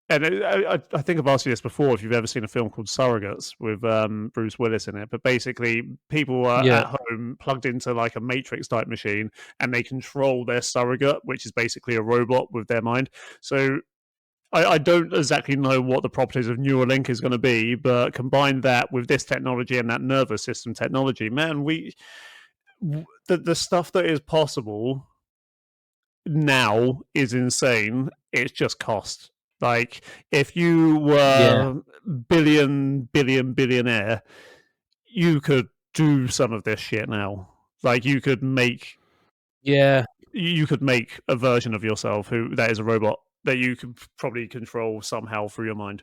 And I think I've asked you this before, if you've ever seen a film called Surrogates with Bruce Willis in it. But basically, people are at home plugged into like a Matrix type machine, and they control their surrogate, which is basically a robot with their mind. So I don't exactly know what the properties of Neuralink is going to be, but combine that with this technology and that nervous system technology, man, the stuff that is possible now is insane. It's just cost. Like, if you were billionaire, you could do some of this shit now. Like, you could make a version of yourself that is a robot that you could probably control somehow through your mind.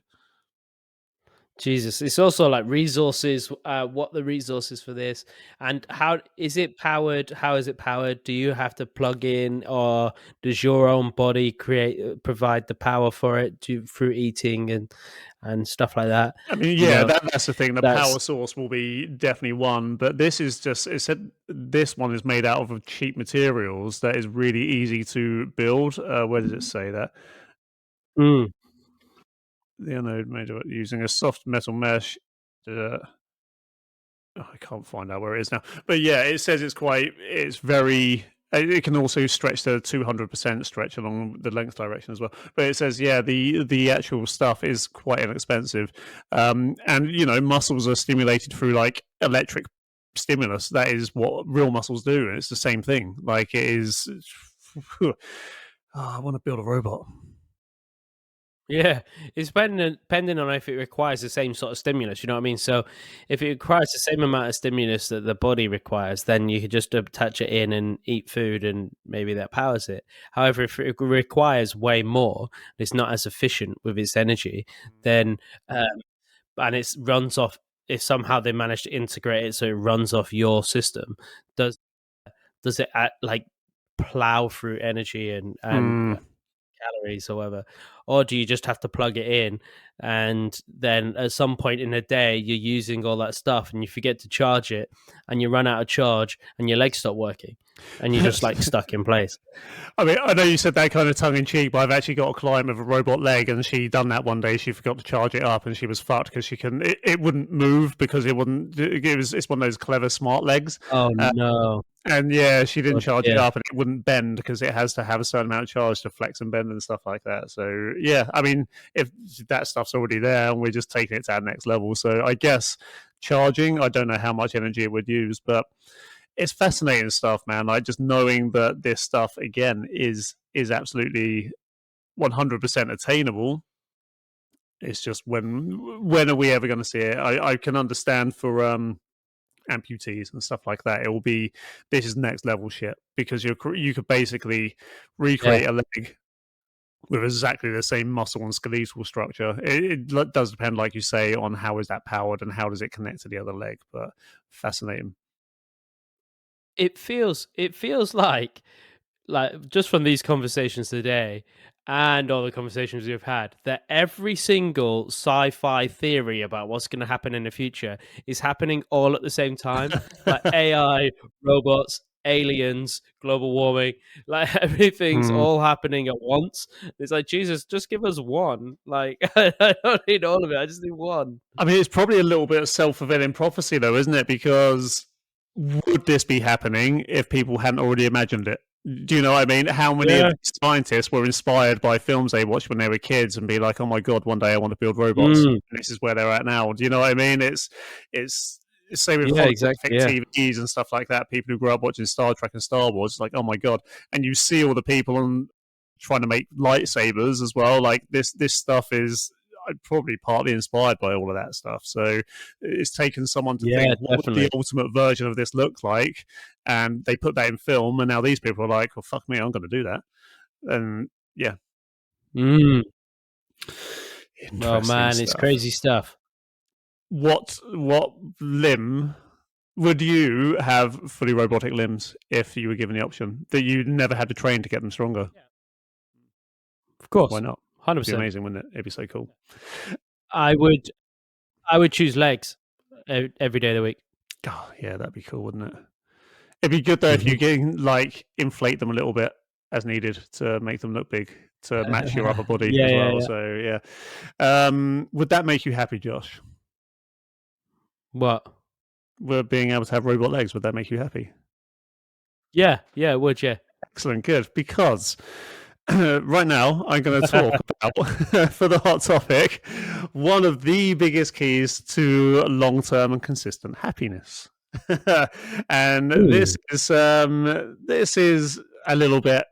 Jesus, it's also like resources. What the resources for this, and how is it powered? How is it powered? Do you have to plug in, or does your own body provide the power for it through eating and stuff like that? I mean, yeah, that's the thing. The power source will be definitely one, but this is just, it said this one is made out of cheap materials that is really easy to build. Where does it say that? The anode made of using a soft metal mesh. I can't find out where it is now, but yeah, it says it's very. It can also stretch to 200% stretch along the length direction as well. But it says, yeah, the actual stuff is quite inexpensive, and muscles are stimulated through like electric stimulus. That is what real muscles do, and it's the same thing. Like, it is. I want to build a robot. Yeah, it's depending on if it requires the same sort of stimulus, you know what I mean? So if it requires the same amount of stimulus that the body requires, then you could just attach it in and eat food and maybe that powers it. However, if it requires way more, it's not as efficient with its energy, then and it runs off, if somehow they manage to integrate it so it runs off your system, does it like plow through energy and calories or whatever, or do you just have to plug it in, and then at some point in a day you're using all that stuff and you forget to charge it and you run out of charge and your legs stop working and you're just like stuck in place? I mean, I know you said that kind of tongue in cheek, but I've actually got a client with a robot leg, and she done that one day. She forgot to charge it up, and she was fucked because she couldn't. It wouldn't move because it wouldn't. It's one of those clever smart legs. Oh no! And yeah, she didn't charge it up, and it wouldn't bend because it has to have a certain amount of charge to flex and bend and stuff like that. So yeah, I mean, if that stuff's already there, and we're just taking it to our next level, so I guess charging. I don't know how much energy it would use, but it's fascinating stuff, man. Like, just knowing that this stuff again is absolutely 100% attainable. It's just when are we ever going to see it? I can understand for amputees and stuff like that. It will be, this is next level shit, because you could basically recreate a leg with exactly the same muscle and skeletal structure. It does depend, like you say, on how is that powered and how does it connect to the other leg. But fascinating. It feels like just from these conversations today and all the conversations we've had, that every single sci-fi theory about what's going to happen in the future is happening all at the same time. Like AI, robots, aliens, global warming, like everything's all happening at once. It's like, Jesus, just give us one. Like, I don't need all of it. I just need one. I mean, it's probably a little bit of self-fulfilling prophecy, though, isn't it? Because would this be happening if people hadn't already imagined it? Do you know what I mean? How many of these scientists were inspired by films they watched when they were kids and be like, "Oh my god, one day I want to build robots." And this is where they're at now. Do you know what I mean? It's same with TVs and stuff like that. People who grew up watching Star Trek and Star Wars, like, oh my god! And you see all the people on trying to make lightsabers as well. Like this stuff is probably partly inspired by all of that stuff. So it's taken someone to think, what would the ultimate version of this look like? And they put that in film, and now these people are like, well, fuck me, I'm going to do that. And yeah. Oh man, stuff. It's crazy stuff. What limb would you have fully robotic limbs if you were given the option that you never had to train to get them stronger? Of course. Why not? 100%. It'd be amazing, wouldn't it? It'd be so cool. I would choose legs every day of the week. Oh, yeah, that'd be cool, wouldn't it? It'd be good though if you can like inflate them a little bit as needed to make them look big to match your upper body as well. Yeah. So yeah, would that make you happy, Josh? What? We're being able to have robot legs. Would that make you happy? Yeah, it would. Yeah. Excellent, good. Because right now I'm going to talk about, for the hot topic, one of the biggest keys to long-term and consistent happiness. And this is a little bit,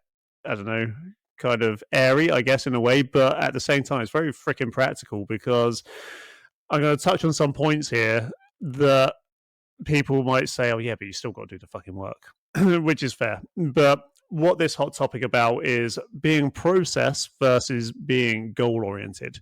I don't know, kind of airy, I guess, in a way, but at the same time, it's very freaking practical because I'm going to touch on some points here that people might say, oh, yeah, but you still got to do the fucking work, which is fair. But what this hot topic about is being process versus being goal-oriented.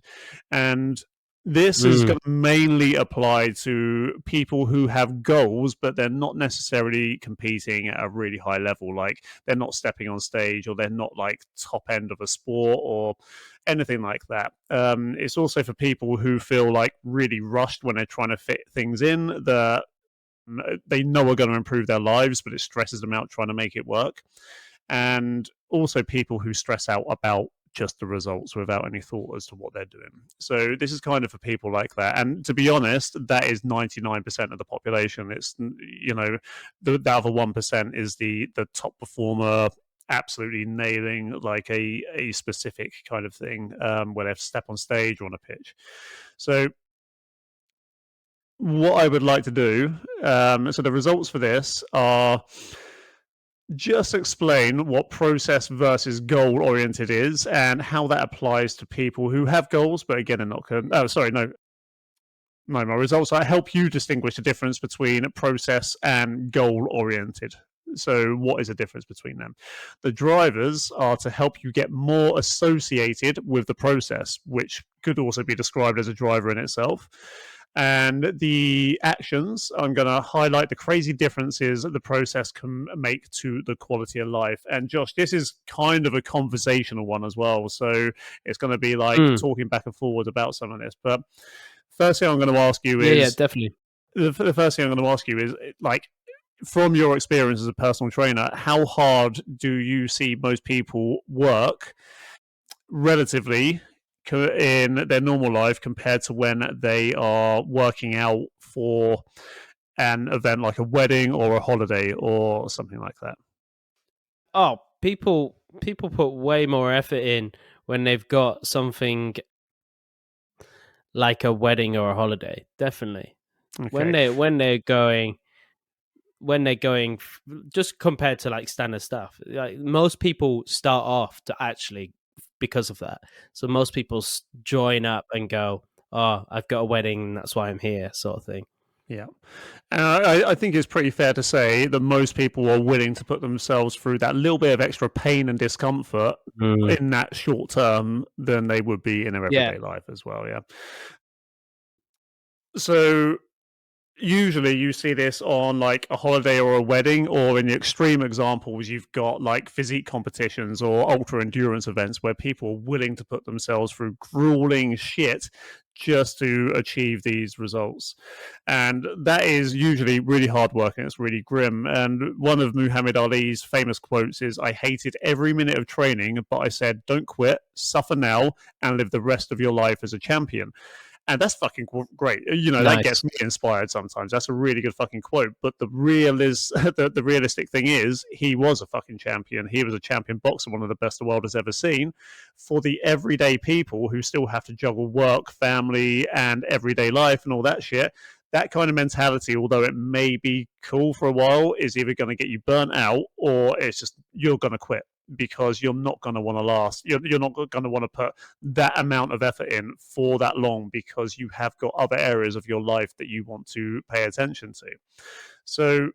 And this is going to mainly apply to people who have goals, but they're not necessarily competing at a really high level. Like they're not stepping on stage, or they're not like top end of a sport or anything like that. It's also for people who feel like really rushed when they're trying to fit things in that they know are going to improve their lives, but it stresses them out trying to make it work. And also people who stress out about just the results without any thought as to what they're doing. So this is kind of for people like that. And to be honest, that is 99% of the population. It's, you know, the other 1% is the top performer, absolutely nailing like a specific kind of thing, where they have to step on stage or on a pitch. So what I would like to do, so the results for this are just explain what process versus goal oriented is and how that applies to people who have goals, but again, are not. My results are help you distinguish the difference between process and goal oriented. So what is the difference between them? The drivers are to help you get more associated with the process, which could also be described as a driver in itself. And the actions, I'm going to highlight the crazy differences that the process can make to the quality of life. And Josh, this is kind of a conversational one as well. So it's going to be like talking back and forward about some of this. But first thing I'm going to ask you is... Yeah, definitely. The first thing I'm going to ask you is, like, from your experience as a personal trainer, how hard do you see most people work relatively in their normal life compared to when they are working out for an event like a wedding or a holiday or something like that? Oh, people put way more effort in when they've got something like a wedding or a holiday. Definitely. Okay. When they're going just compared to like standard stuff, like most people start off to actually because of that. So most people join up and go, oh, I've got a wedding, that's why I'm here, sort of thing. Yeah. I think it's pretty fair to say that most people are willing to put themselves through that little bit of extra pain and discomfort in that short term than they would be in their everyday life as well. Yeah. So usually you see this on like a holiday or a wedding, or in the extreme examples, you've got like physique competitions or ultra endurance events where people are willing to put themselves through grueling shit just to achieve these results. And that is usually really hard work and it's really grim. And one of Muhammad Ali's famous quotes is, "I hated every minute of training, but I said, don't quit, suffer now, and live the rest of your life as a champion." And that's fucking great. That gets me inspired sometimes. That's a really good fucking quote. But the realistic thing is, he was a fucking champion. He was a champion boxer, one of the best the world has ever seen. For the everyday people who still have to juggle work, family, and everyday life and all that shit, that kind of mentality, although it may be cool for a while, is either going to get you burnt out or it's just you're going to quit because you're not going to want to last. You're not going to want to put that amount of effort in for that long because you have got other areas of your life that you want to pay attention to. So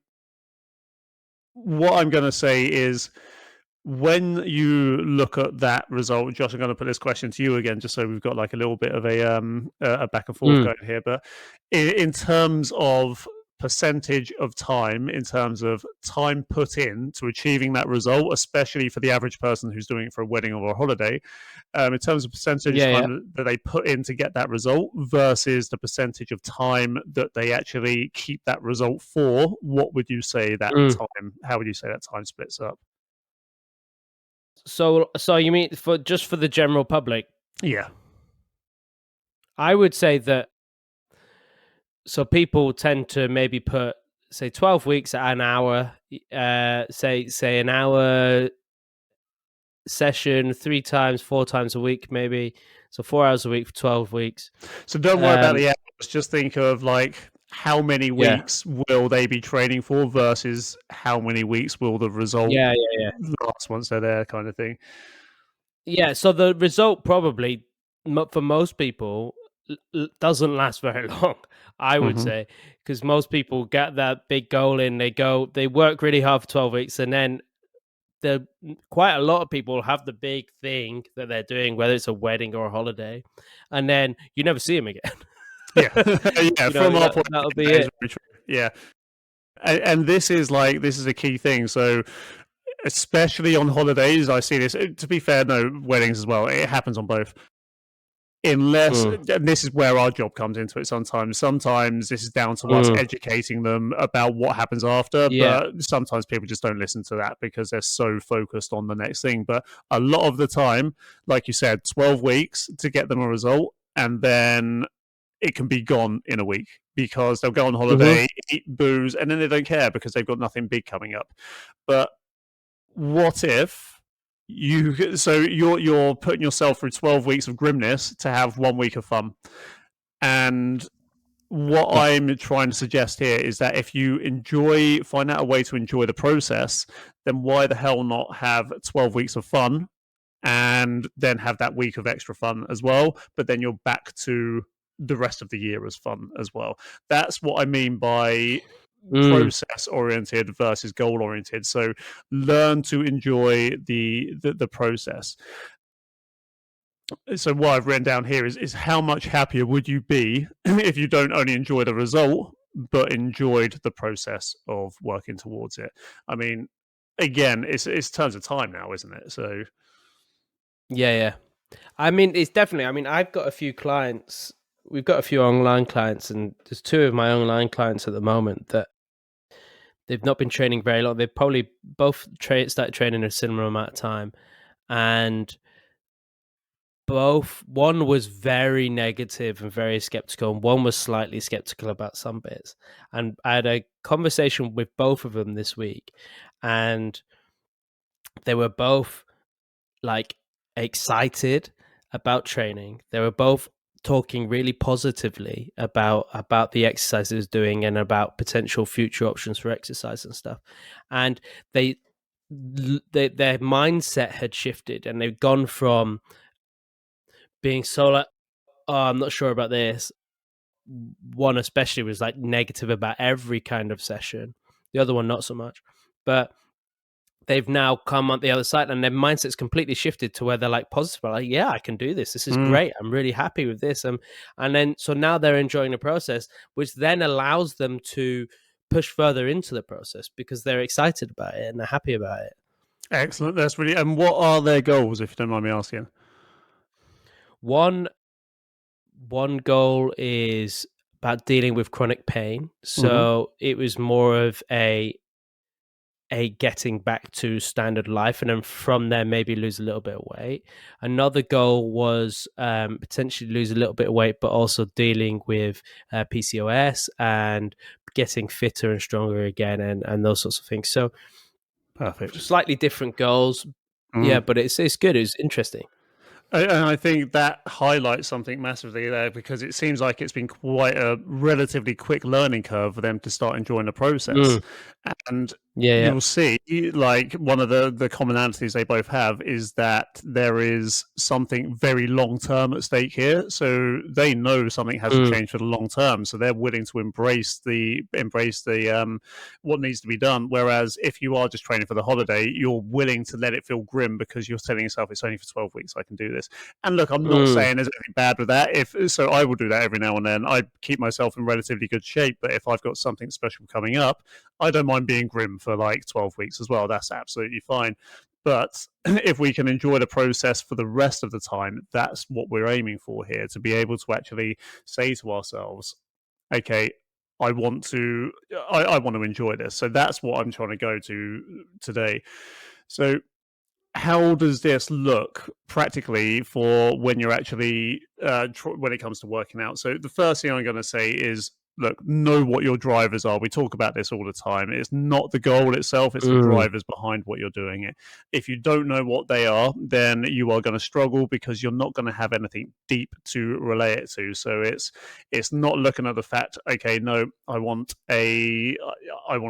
what I'm going to say is, when you look at that result, Josh, I'm going to put this question to you again, just so we've got like a little bit of a back and forth going here. But in terms of percentage of time, in terms of time put in to achieving that result, especially for the average person who's doing it for a wedding or a holiday, in terms of percentage of time that they put in to get that result versus the percentage of time that they actually keep that result for, what would you say that time? How would you say that time splits up? So you mean for the general public? Yeah. I would say that. So people tend to maybe put, say, 12 weeks at an hour, say an hour session 3 times, 4 times a week, maybe. So 4 hours a week for 12 weeks. So don't worry about the hours. Just think of like how many weeks will they be training for versus how many weeks will the result last once they're there, kind of thing. Yeah, so the result probably for most people doesn't last very long, I would say, because most people get that big goal in, they work really hard for 12 weeks, and then quite a lot of people have the big thing that they're doing, whether it's a wedding or a holiday, and then you never see them again. Yeah. From our point, that'll be it. Yeah. And this is a key thing. So especially on holidays, I see this. To be fair, no, weddings as well. It happens on both. Unless, and this is where our job comes into it sometimes. Sometimes this is down to us educating them about what happens after, but sometimes people just don't listen to that because they're so focused on the next thing. But a lot of the time, like you said, 12 weeks to get them a result, and then it can be gone in a week because they'll go on holiday, eat booze, and then they don't care because they've got nothing big coming up. But what if you're putting yourself through 12 weeks of grimness to have 1 week of fun? And what I'm trying to suggest here is that if you find out a way to enjoy the process, then why the hell not have 12 weeks of fun and then have that week of extra fun as well? But then you're back to the rest of the year as fun as well. That's what I mean by process oriented versus goal oriented. So learn to enjoy the process. So what I've written down here is how much happier would you be if you don't only enjoy the result but enjoyed the process of working towards it? I mean, again, it's tons of time now, isn't it? So yeah. I mean, it's definitely. I mean, I've got a few clients. We've got a few online clients, and there's 2 of my online clients at the moment that they've not been training very long. They've probably both started training a similar amount of time, and one was very negative and very skeptical, and one was slightly skeptical about some bits. And I had a conversation with both of them this week, and they were both like excited about training. They were both talking really positively about the exercise I was doing and about potential future options for exercise and stuff. And their mindset had shifted, and they've gone from being so like, oh, I'm not sure about this, one especially was like negative about every kind of session. The other one not so much, but they've now come on the other side and their mindset's completely shifted to where they're like positive, like, yeah, I can do this. This is great. I'm really happy with this. And then, so now they're enjoying the process, which then allows them to push further into the process because they're excited about it and they're happy about it. Excellent. That's really, and what are their goals, if you don't mind me asking? One goal is about dealing with chronic pain. So it was more of a getting back to standard life, and then from there maybe lose a little bit of weight. Another goal was potentially lose a little bit of weight, but also dealing with PCOS and getting fitter and stronger again, and those sorts of things. So perfect, slightly different goals. Yeah, but it's good. It's interesting. And I think that highlights something massively there, because it seems like it's been quite a relatively quick learning curve for them to start enjoying the process. And you'll see, like, one of the commonalities they both have is that there is something very long term at stake here. So they know something has to change for the long term. So they're willing to embrace the what needs to be done. Whereas if you are just training for the holiday, you're willing to let it feel grim because you're telling yourself it's only for 12 weeks. I can do this. And look, I'm not saying there's anything bad with that. So I will do that every now and then. I keep myself in relatively good shape, but if I've got something special coming up, I don't mind being grim for like 12 weeks as well. That's absolutely fine. But if we can enjoy the process for the rest of the time, that's what we're aiming for here, to be able to actually say to ourselves, okay, I want to enjoy this. So that's what I'm trying to go to today. So how does this look practically for when you're actually when it comes to working out? So the first thing I'm going to say is, look, know what your drivers are. We talk about this all the time. It's not the goal itself, it's the drivers behind what you're doing it. If you don't know what they are, then you are going to struggle because you're not going to have anything deep to relay it to. So it's not looking at the fact, okay, no, I want a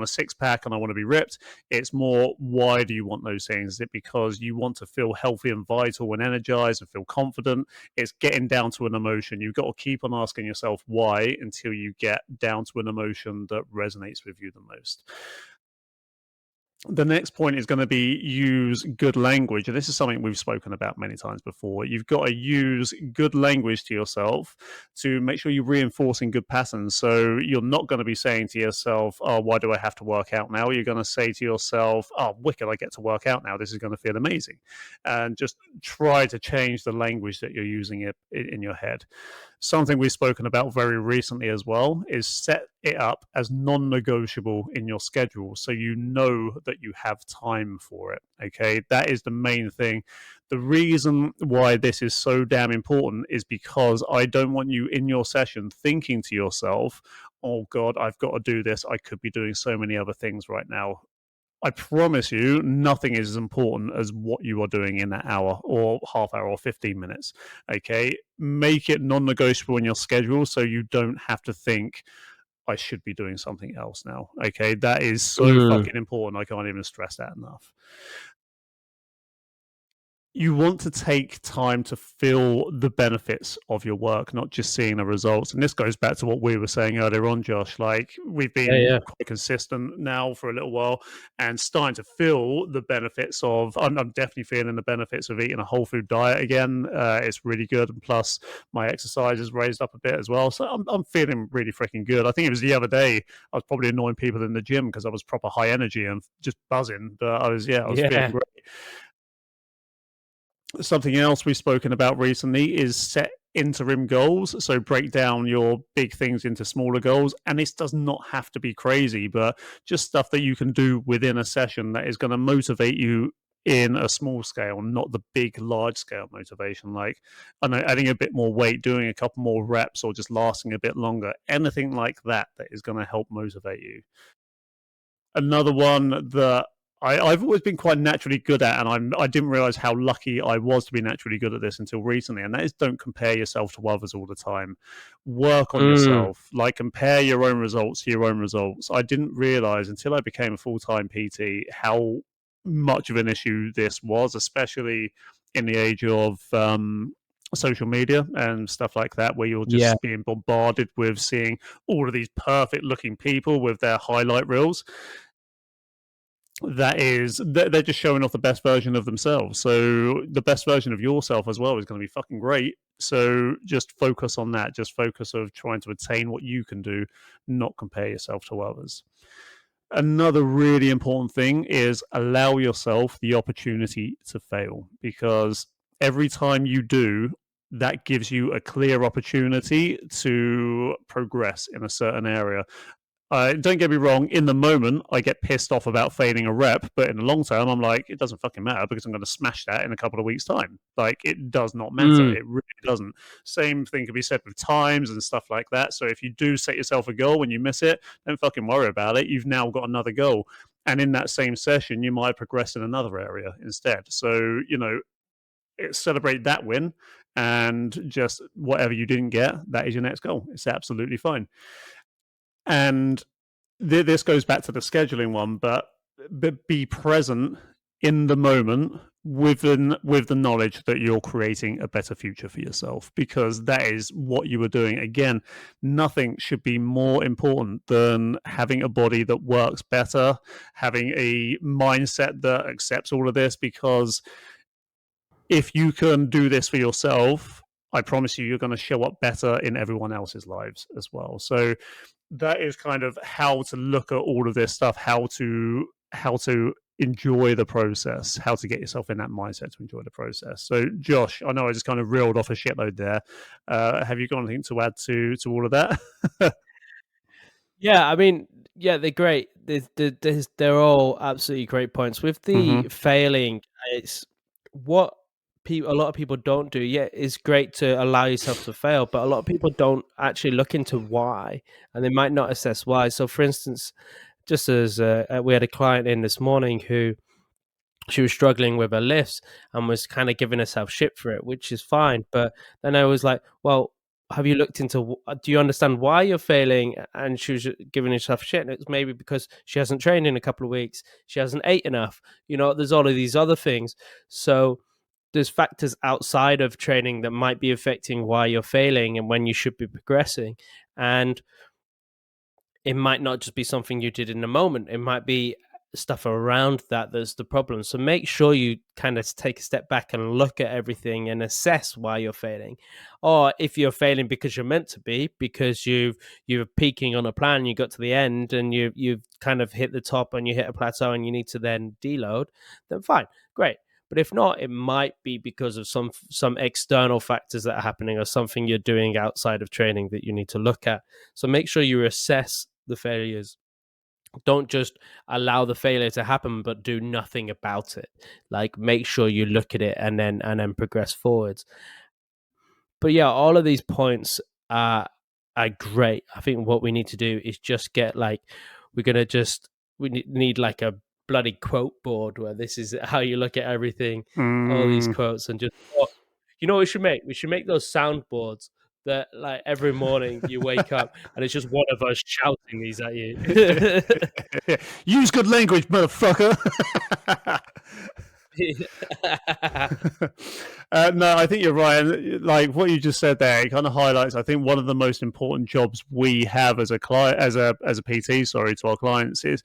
six-pack and I want to be ripped. It's more, why do you want those things? Is it because you want to feel healthy and vital and energized and feel confident? It's getting down to an emotion. You've got to keep on asking yourself why until you get down to an emotion that resonates with you the most. The next point is going to be use good language. And this is something we've spoken about many times before. You've got to use good language to yourself to make sure you're reinforcing good patterns. So you're not going to be saying to yourself, oh, why do I have to work out now? You're going to say to yourself, oh, wicked, I get to work out now. This is going to feel amazing. And just try to change the language that you're using in your head. Something we've spoken about very recently as well is set it up as non-negotiable in your schedule, so you know that you have time for it. Okay, that is the main thing. The reason why this is so damn important is because I don't want you in your session thinking to yourself, oh God, I've got to do this. I could be doing so many other things right now. I promise you, nothing is as important as what you are doing in that hour or half hour or 15 minutes. Okay, make it non-negotiable in your schedule so you don't have to think, I should be doing something else now. Okay, that is so fucking important. I can't even stress that enough. You want to take time to feel the benefits of your work, not just seeing the results. And this goes back to what we were saying earlier on, Josh. Like, we've been quite consistent now for a little while and starting to feel the benefits of, I'm definitely feeling the benefits of eating a whole food diet again. It's really good. And plus, my exercise has raised up a bit as well. So I'm feeling really freaking good. I think it was the other day, I was probably annoying people in the gym because I was proper high energy and just buzzing. But I was feeling great. Something else we've spoken about recently is set interim goals. So break down your big things into smaller goals. And this does not have to be crazy, but just stuff that you can do within a session that is going to motivate you in a small scale, not the big, large scale motivation. Like, I know, adding a bit more weight, doing a couple more reps, or just lasting a bit longer. Anything like that is going to help motivate you. Another one that I've always been quite naturally good at, and I didn't realize how lucky I was to be naturally good at this until recently, and that is, don't compare yourself to others all the time. Work on yourself. Like, compare your own results to your own results. I didn't realize until I became a full-time PT how much of an issue this was, especially in the age of social media and stuff like that, where you're just being bombarded with seeing all of these perfect looking people with their highlight reels. They're just showing off the best version of themselves. So the best version of yourself as well is going to be fucking great. So just focus on that. Just focus of trying to attain what you can do, not compare yourself to others. Another really important thing is allow yourself the opportunity to fail, because every time you do, that gives you a clear opportunity to progress in a certain area. Don't get me wrong, in the moment, I get pissed off about failing a rep, but in the long term, I'm like, it doesn't fucking matter because I'm going to smash that in a couple of weeks' time. Like, it does not matter. It really doesn't. Same thing can be said with times and stuff like that. So if you do set yourself a goal when you miss it, don't fucking worry about it. You've now got another goal. And in that same session, you might progress in another area instead. So, celebrate that win, and just whatever you didn't get, that is your next goal. It's absolutely fine. And this goes back to the scheduling one, but be present in the moment with the knowledge that you're creating a better future for yourself, because that is what you were doing. Again, nothing should be more important than having a body that works better, having a mindset that accepts all of this, because if you can do this for yourself, I promise you're going to show up better in everyone else's lives as well. So that is kind of how to look at all of this stuff, how to enjoy the process, how to get yourself in that mindset to enjoy the process. So Josh, I know I just kind of reeled off a shitload there. Have you got anything to add to all of that? Yeah, I mean, yeah, they're great. They're all absolutely great points. With the failing, it's what a lot of people don't do. Yeah, it's great to allow yourself to fail, but a lot of people don't actually look into why, and they might not assess why. So, for instance, just as we had a client in this morning who she was struggling with her lifts and was kind of giving herself shit for it, which is fine. But then I was like, well, have you looked into, do you understand why you're failing? And she was giving herself shit. And it's maybe because she hasn't trained in a couple of weeks. She hasn't ate enough. There's all of these other things. So there's factors outside of training that might be affecting why you're failing and when you should be progressing. And it might not just be something you did in the moment. It might be stuff around that's the problem. So make sure you kind of take a step back and look at everything and assess why you're failing. Or if you're failing because you're meant to be, because you're peaking on a plan, you got to the end and you've kind of hit the top and you hit a plateau and you need to then deload, then fine, great. But if not, it might be because of some external factors that are happening or something you're doing outside of training that you need to look at. So make sure you assess the failures. Don't just allow the failure to happen, but do nothing about it. Like, make sure you look at it and then progress forwards. But yeah, all of these points are great. I think what we need to do is just get we need like a bloody quote board where this is how you look at everything, all these quotes, and just what we should make? We should make those soundboards that like every morning you wake up and it's just one of us shouting these at you. Use good language, motherfucker. No, I think you're right. Like what you just said there, it kind of highlights, I think, one of the most important jobs we have as a client, as a PT, sorry, to our clients is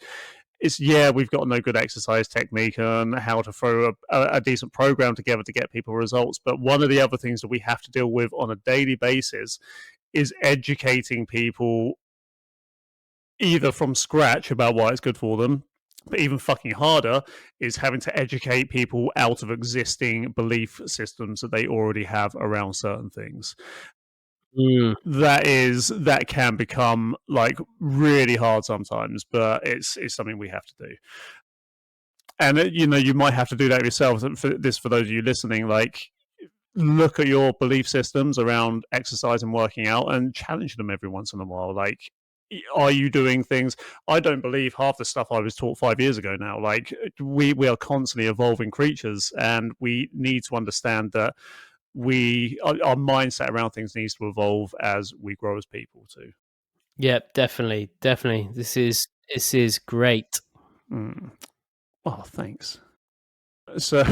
we've got no good exercise technique and how to throw a decent program together to get people results. But one of the other things that we have to deal with on a daily basis is educating people either from scratch about why it's good for them, but even fucking harder is having to educate people out of existing belief systems that they already have around certain things. That can become like really hard sometimes, but it's something we have to do. And you might have to do that yourself. For those of you listening, like, look at your belief systems around exercise and working out and challenge them every once in a while. Like, are you doing things? I don't believe half the stuff I was taught 5 years ago now. Like, we are constantly evolving creatures, and we need to understand that our mindset around things needs to evolve as we grow as people too. Yeah, definitely. This is great. Oh, thanks. So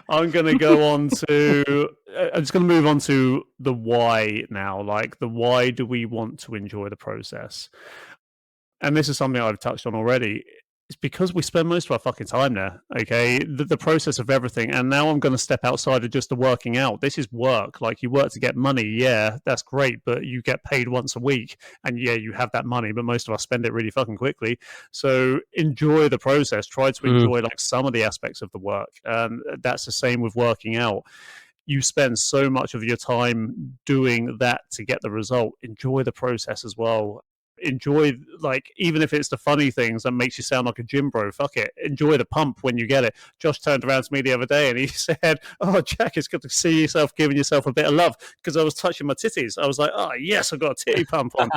I'm going to go on to. I'm just going to move on to the why now. Like, the why do we want to enjoy the process? And this is something I've touched on already. It's because we spend most of our fucking time there, okay? The process of everything. And now I'm going to step outside of just the working out. This is work. Like, you work to get money. Yeah, that's great. But you get paid once a week. And yeah, you have that money. But most of us spend it really fucking quickly. So enjoy the process. Try to enjoy like some of the aspects of the work. That's the same with working out. You spend so much of your time doing that to get the result. Enjoy the process as well. Enjoy, like, even if it's the funny things that makes you sound like a gym bro, fuck it. Enjoy the pump when you get it. Josh turned around to me the other day and he said, "Oh, Jack, it's good to see yourself giving yourself a bit of love," because I was touching my titties. I was like, "Oh yes, I've got a titty pump on."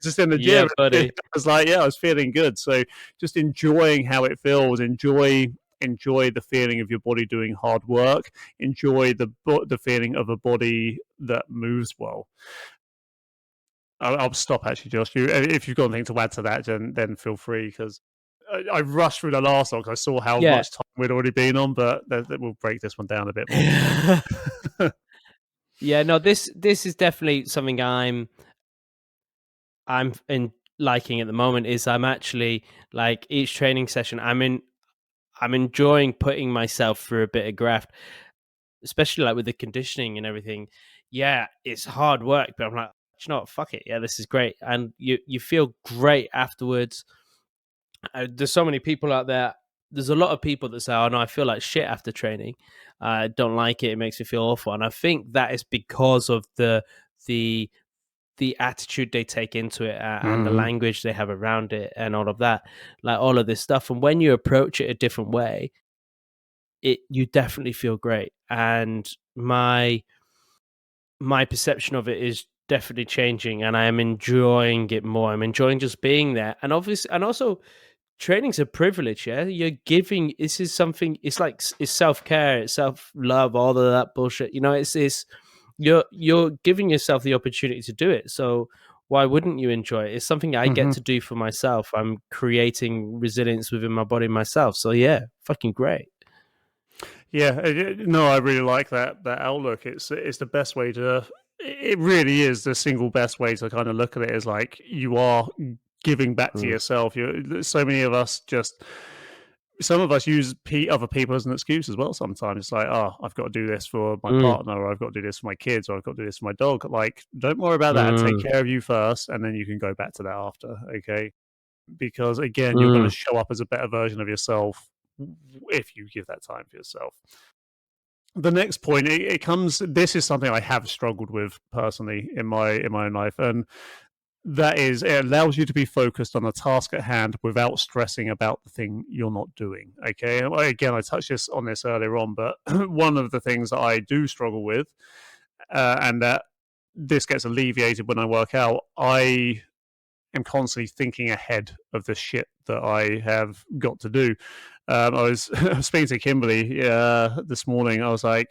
Just in the gym. Yeah, buddy. I was like, yeah, I was feeling good. So just enjoying how it feels. Enjoy the feeling of your body doing hard work. Enjoy the feeling of a body that moves well. I'll stop actually, Josh. If you've got anything to add to that, then feel free, because I rushed through the last one because I saw how much time we'd already been on, but we'll break this one down a bit more. Yeah, no, this is definitely something I'm in liking at the moment. Is I'm actually, like, each training session I'm enjoying putting myself through a bit of graft, especially like with the conditioning and everything. Yeah, it's hard work, but I'm like, you know what, fuck it. Yeah, this is great. And you feel great afterwards. There's so many people out there. There's a lot of people that say, "Oh no, I feel like shit after training. I don't like it. It makes me feel awful." And I think that is because of the attitude they take into it, and the language they have around it and all of that, like all of this stuff. And when you approach it a different way, you definitely feel great. And my perception of it is definitely changing, and I am enjoying it more. I'm enjoying just being there. And obviously, and also, training's a privilege. Yeah, you're giving, this is something, it's like, it's self-care, it's self-love, all of that bullshit, it's you're giving yourself the opportunity to do it. So why wouldn't you enjoy it? It's something I get to do for myself. I'm creating resilience within my body myself. So yeah, fucking great. Yeah, no, I really like that outlook. It's the best way to. It really is the single best way to kind of look at it. Is like, you are giving back to yourself. So many of us just. Some of us use other people as an excuse as well. Sometimes it's like, oh, I've got to do this for my partner, or I've got to do this for my kids, or I've got to do this for my dog. Like, don't worry about that. Take care of you first, and then you can go back to that after. Okay, because again, you're going to show up as a better version of yourself if you give that time for yourself. The next point, it comes. This is something I have struggled with personally in my own life, and that is, it allows you to be focused on the task at hand without stressing about the thing you're not doing. Okay, again, I touched on this earlier on, but one of the things that I do struggle with, and that this gets alleviated when I work out, I am constantly thinking ahead of the shit that I have got to do. I was speaking to Kimberly this morning. I was like,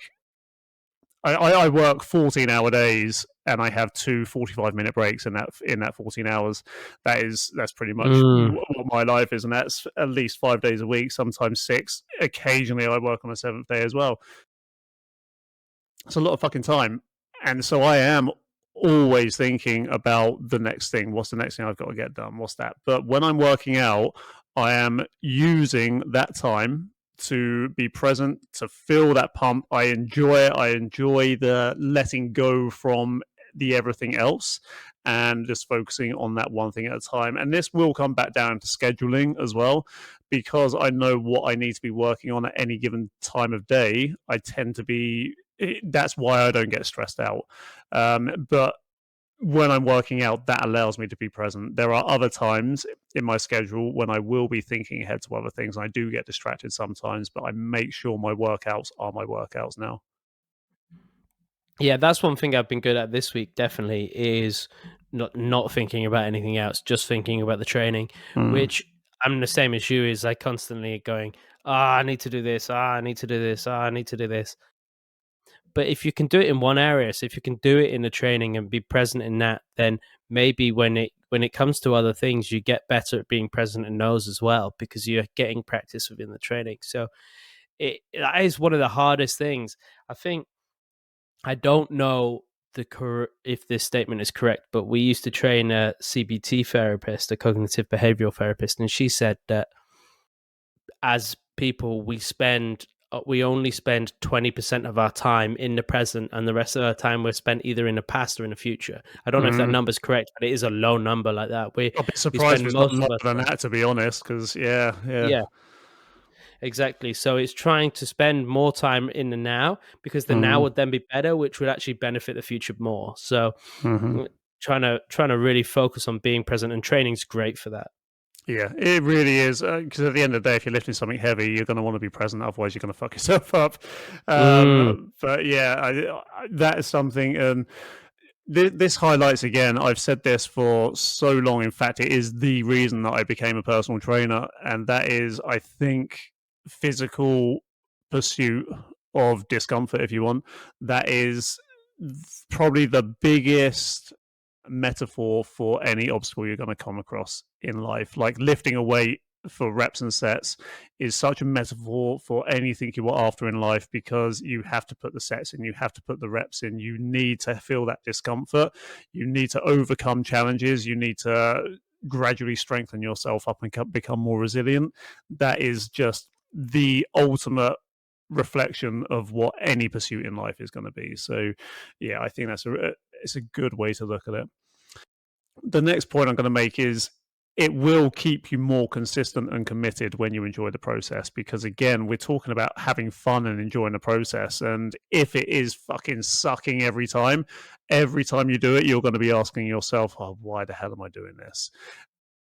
I work 14-hour days, and I have two 45-minute breaks in that 14 hours. That's pretty much what my life is, and that's at least 5 days a week, sometimes 6. Occasionally, I work on a 7th day as well. It's a lot of fucking time, and so I am always thinking about the next thing. What's the next thing I've got to get done? What's that? But when I'm working out, I am using that time to be present, to feel that pump. I enjoy it. I enjoy the letting go from the everything else and just focusing on that one thing at a time. And this will come back down to scheduling as well, because I know what I need to be working on at any given time of day. I tend to be, that's why I don't get stressed out. But when I'm working out, that allows me to be present. There are other times in my schedule when I will be thinking ahead to other things. And I do get distracted sometimes, but I make sure my workouts are my workouts now. Yeah, that's one thing I've been good at this week, definitely, is not thinking about anything else, just thinking about the training, which I'm the same as you, is like constantly going, I need to do this, I need to do this, I need to do this. But if you can do it in one area, so if you can do it in the training and be present in that, then maybe when it comes to other things, you get better at being present in those as well, because you're getting practice within the training. So that is one of the hardest things. I think, I don't know if this statement is correct, but we used to train a CBT therapist, a cognitive behavioral therapist, and she said that as people, we only spend 20% of our time in the present, and the rest of our time we're spent either in the past or in the future. I don't know if that number's correct, but it is a low number like that. I'll be surprised if it's not lower than that, to be honest, because yeah. Exactly. So it's trying to spend more time in the now, because the now would then be better, which would actually benefit the future more. So trying to really focus on being present, and training's great for that. Yeah, it really is. Because at the end of the day, if you're lifting something heavy, you're going to want to be present. Otherwise, you're going to fuck yourself up. But yeah, that is something. And this highlights again. I've said this for so long. In fact, it is the reason that I became a personal trainer, and that is, I think, physical pursuit of discomfort, if you want. That is probably the biggest metaphor for any obstacle you're going to come across in life. Like lifting a weight for reps and sets is such a metaphor for anything you are after in life, because you have to put the sets in, you have to put the reps in, you need to feel that discomfort, you need to overcome challenges, you need to gradually strengthen yourself up and become more resilient. That is just the ultimate reflection of what any pursuit in life is going to be. So yeah, I think it's a good way to look at it. The next point I'm going to make is it will keep you more consistent and committed when you enjoy the process, because again, we're talking about having fun and enjoying the process. And if it is fucking sucking every time you do it, you're going to be asking yourself, oh, why the hell am I doing this?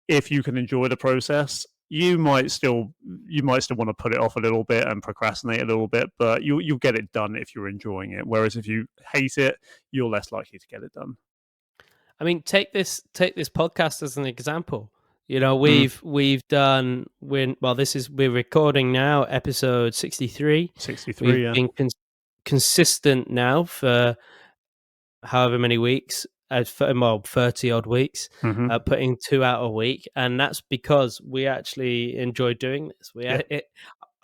If you can enjoy the process, you might still want to put it off a little bit and procrastinate a little bit, but you'll get it done if you're enjoying it. Whereas if you hate it, you're less likely to get it done. I mean, take this podcast as an example. You know, we've done we're recording now episode 63. 63, we've been consistent now for however many weeks, 30 odd weeks, putting 2 out a week, and that's because we actually enjoy doing this.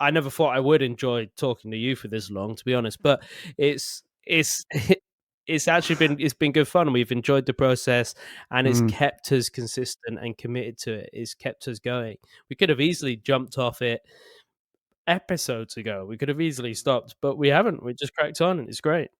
I never thought I would enjoy talking to you for this long, to be honest, but it's actually been good fun. We've enjoyed the process, and it's kept us consistent and committed to it. It's kept us going. We could have easily jumped off it episodes ago. We could have easily stopped, but we haven't. We just cracked on, and it's great.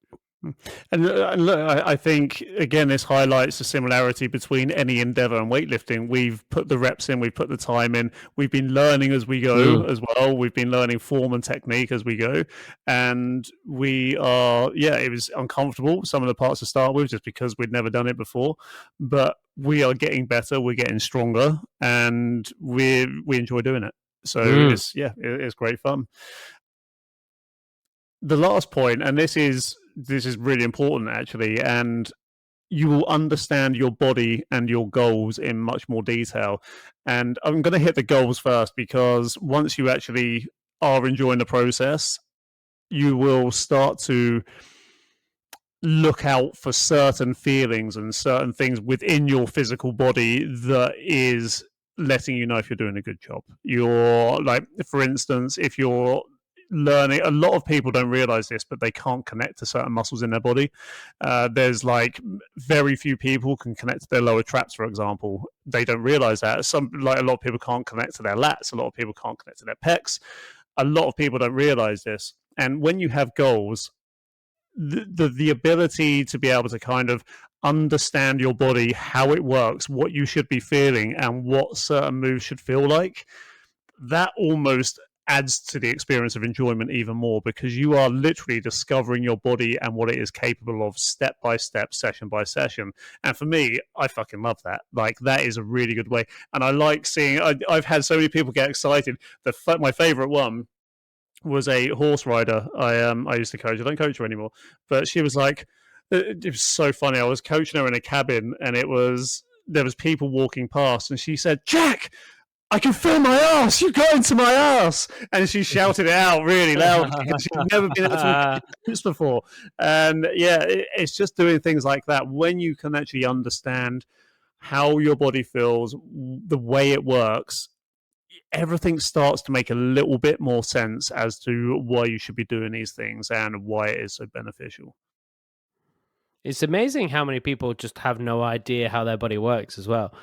And look, I think, again, this highlights the similarity between any endeavor and weightlifting. We've put the reps in, we've put the time in, we've been learning as we go as well. We've been learning form and technique as we go. And it was uncomfortable, some of the parts to start with, just because we'd never done it before. But we are getting better, we're getting stronger, and we enjoy doing it. So it's great fun. The last point, and this is really important actually, and you will understand your body and your goals in much more detail. And I'm going to hit the goals first, because once you actually are enjoying the process, you will start to look out for certain feelings and certain things within your physical body that is letting you know if you're doing a good job. You're like, for instance, if you're learning, a lot of people don't realize this, but they can't connect to certain muscles in their body. There's like very few people can connect to their lower traps, for example. They don't realize that. A lot of people can't connect to their lats. A lot of people can't connect to their pecs. A lot of people don't realize this. And when you have goals, the ability to be able to kind of understand your body, how it works, what you should be feeling, and what certain moves should feel like, that almost adds to the experience of enjoyment even more, because you are literally discovering your body and what it is capable of step by step, session by session. And for me, I fucking love that. Like, that is a really good way. And I like seeing, I've had so many people get excited. My favorite one was a horse rider I used to coach. I don't coach her anymore, but she was like, it was so funny. I was coaching her in a cabin, and there was people walking past, and she said, "Jack, I can feel my ass. You got into my ass." And she shouted it out really loud, because she'd never been able to do this before. And it's just doing things like that. When you can actually understand how your body feels, the way it works, everything starts to make a little bit more sense as to why you should be doing these things and why it is so beneficial. It's amazing how many people just have no idea how their body works as well.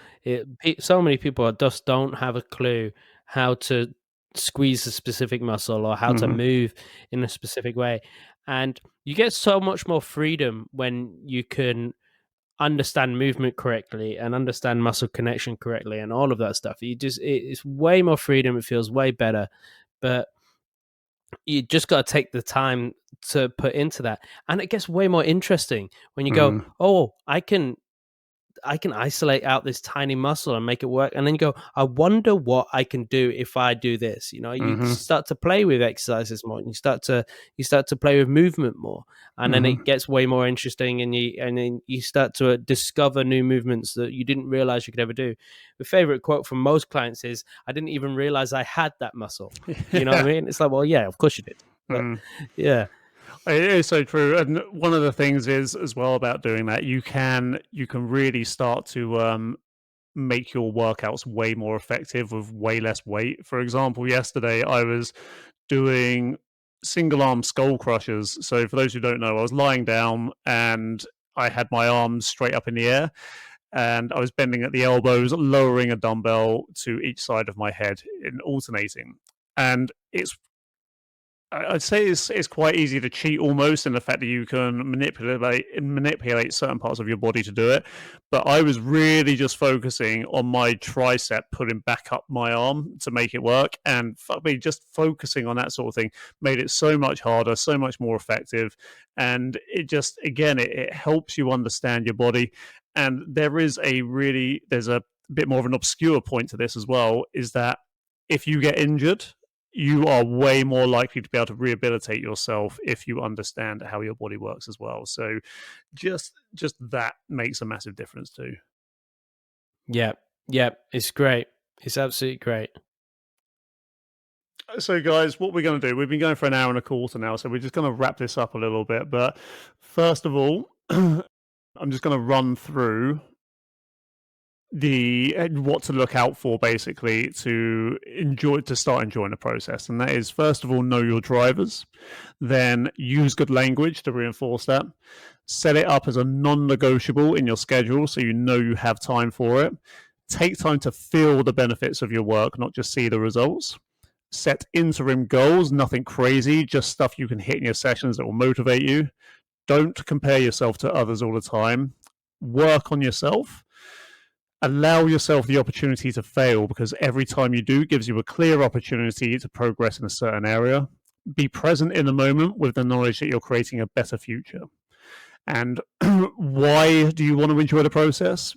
So many people just don't have a clue how to squeeze a specific muscle or how to move in a specific way. And you get so much more freedom when you can understand movement correctly and understand muscle connection correctly and all of that stuff. It's way more freedom. It feels way better. But you just got to take the time to put into that, and it gets way more interesting when you go, oh, I can isolate out this tiny muscle and make it work. And then you go, I wonder what I can do if I do this. You start to play with exercises more, and you start to play with movement more, and then it gets way more interesting, and then you start to discover new movements that you didn't realize you could ever do. The favorite quote from most clients is, I didn't even realize I had that muscle. You know what I mean? It's like, well, yeah, of course you did. But, yeah. It is so true. And one of the things is as well about doing that, you can really start to make your workouts way more effective with way less weight. For example, yesterday I was doing single arm skull crushers. So for those who don't know, I was lying down and I had my arms straight up in the air, and I was bending at the elbows, lowering a dumbbell to each side of my head in alternating. And I'd say it's quite easy to cheat almost in the fact that you can manipulate certain parts of your body to do it. But I was really just focusing on my tricep, putting back up my arm to make it work. And fuck me, just focusing on that sort of thing made it so much harder, so much more effective. And it just, again, it helps you understand your body. And there's a bit more of an obscure point to this as well, is that if you get injured, you are way more likely to be able to rehabilitate yourself if you understand how your body works as well. So just that makes a massive difference too. Yeah, it's great. It's absolutely great. So guys, what we're going to do, we've been going for an hour and a quarter now, so we're just going to wrap this up a little bit. But first of all, I'm just going to run through what to look out for basically to start enjoying the process. And that is, first of all, know your drivers, then use good language to reinforce that, set it up as a non-negotiable in your schedule so you know you have time for it, take time to feel the benefits of your work, not just see the results, set interim goals, nothing crazy, just stuff you can hit in your sessions that will motivate you. Don't compare yourself to others all the time. Work on yourself. Allow yourself the opportunity to fail, because every time you do gives you a clear opportunity to progress in a certain area. Be present in the moment with the knowledge that you're creating a better future. And why do you want to enjoy the process?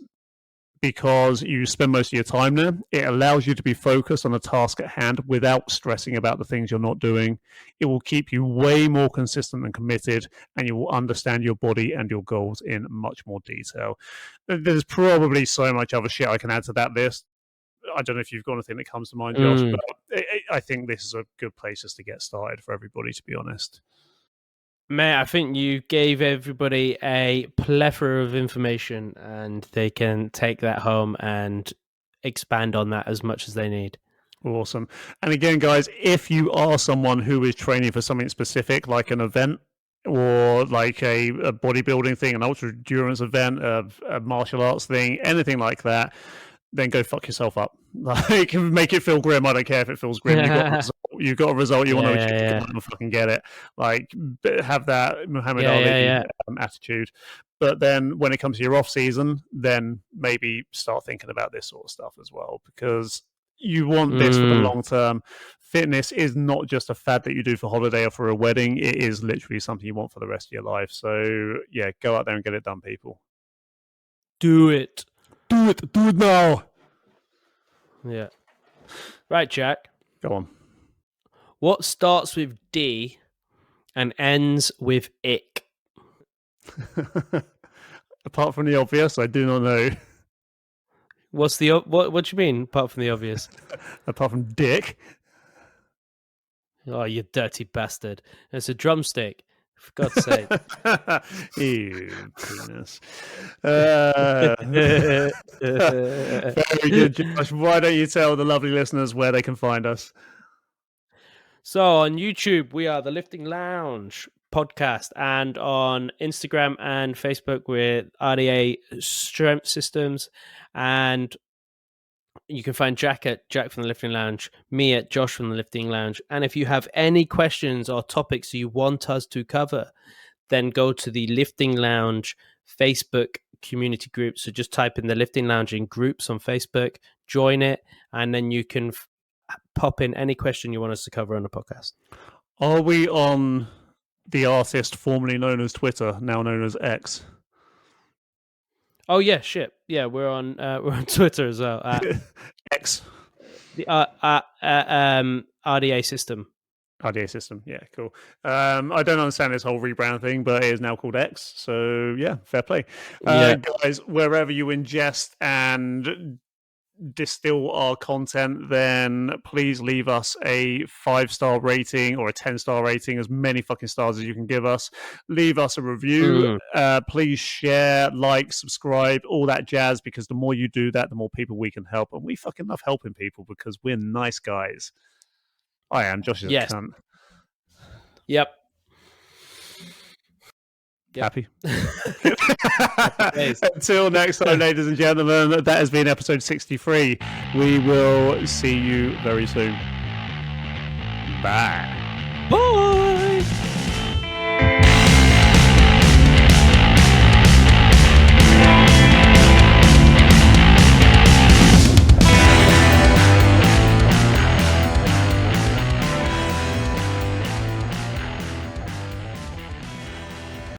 Because you spend most of your time there. It allows you to be focused on the task at hand without stressing about the things you're not doing. It will keep you way more consistent and committed, and you will understand your body and your goals in much more detail. There's probably so much other shit I can add to that list. I don't know if you've got anything that comes to mind, Josh, but I think this is a good place just to get started for everybody, to be honest. Mate, I think you gave everybody a plethora of information, and they can take that home and expand on that as much as they need. Awesome. And again, guys, if you are someone who is training for something specific, like an event or like a bodybuilding thing, an ultra endurance event, a martial arts thing, anything like that, then go fuck yourself up. Like, make it feel grim. I don't care if it feels grim. You've got a result. You want to achieve, go and fucking get it. Like, have that Muhammad Ali attitude. But then when it comes to your off season, then maybe start thinking about this sort of stuff as well, because you want this for the long term. Fitness is not just a fad that you do for holiday or for a wedding. It is literally something you want for the rest of your life. So yeah, go out there and get it done, people. Do it. Do it now. Yeah. Right, Jack. Go on. What starts with D and ends with ick? Apart from the obvious, I do not know. What's the what do you mean, apart from the obvious? Apart from dick. Oh, you dirty bastard. It's a drumstick. For God's sake. Ew, penis. Very good, Josh. Why don't you tell the lovely listeners where they can find us? So on YouTube, we are the Lifting Lounge podcast, and on Instagram and Facebook with RDA Strength Systems, and you can find Jack at Jack from the Lifting Lounge, me at Josh from the Lifting Lounge. And if you have any questions or topics you want us to cover, then go to the Lifting Lounge Facebook community group. So just type in the Lifting Lounge in groups on Facebook, join it, and then you can pop in any question you want us to cover on the podcast. Are we on the artist formerly known as Twitter, now known as X? Oh yeah, shit. Yeah, we're on Twitter as well. X. The RDA system. RDA system, yeah, cool. I don't understand this whole rebrand thing, but it is now called X. So yeah, fair play. Guys, wherever you ingest and distill our content, then please leave us a 5-star rating or a 10-star rating, as many fucking stars as you can give us. Leave us a review. Please share, like, subscribe, all that jazz, because the more you do that, the more people we can help. And we fucking love helping people because we're nice guys. I am. Josh is a cunt. Yep. Happy. Until next time, ladies and gentlemen, that has been episode 63. We will see you very soon. Bye. Bye.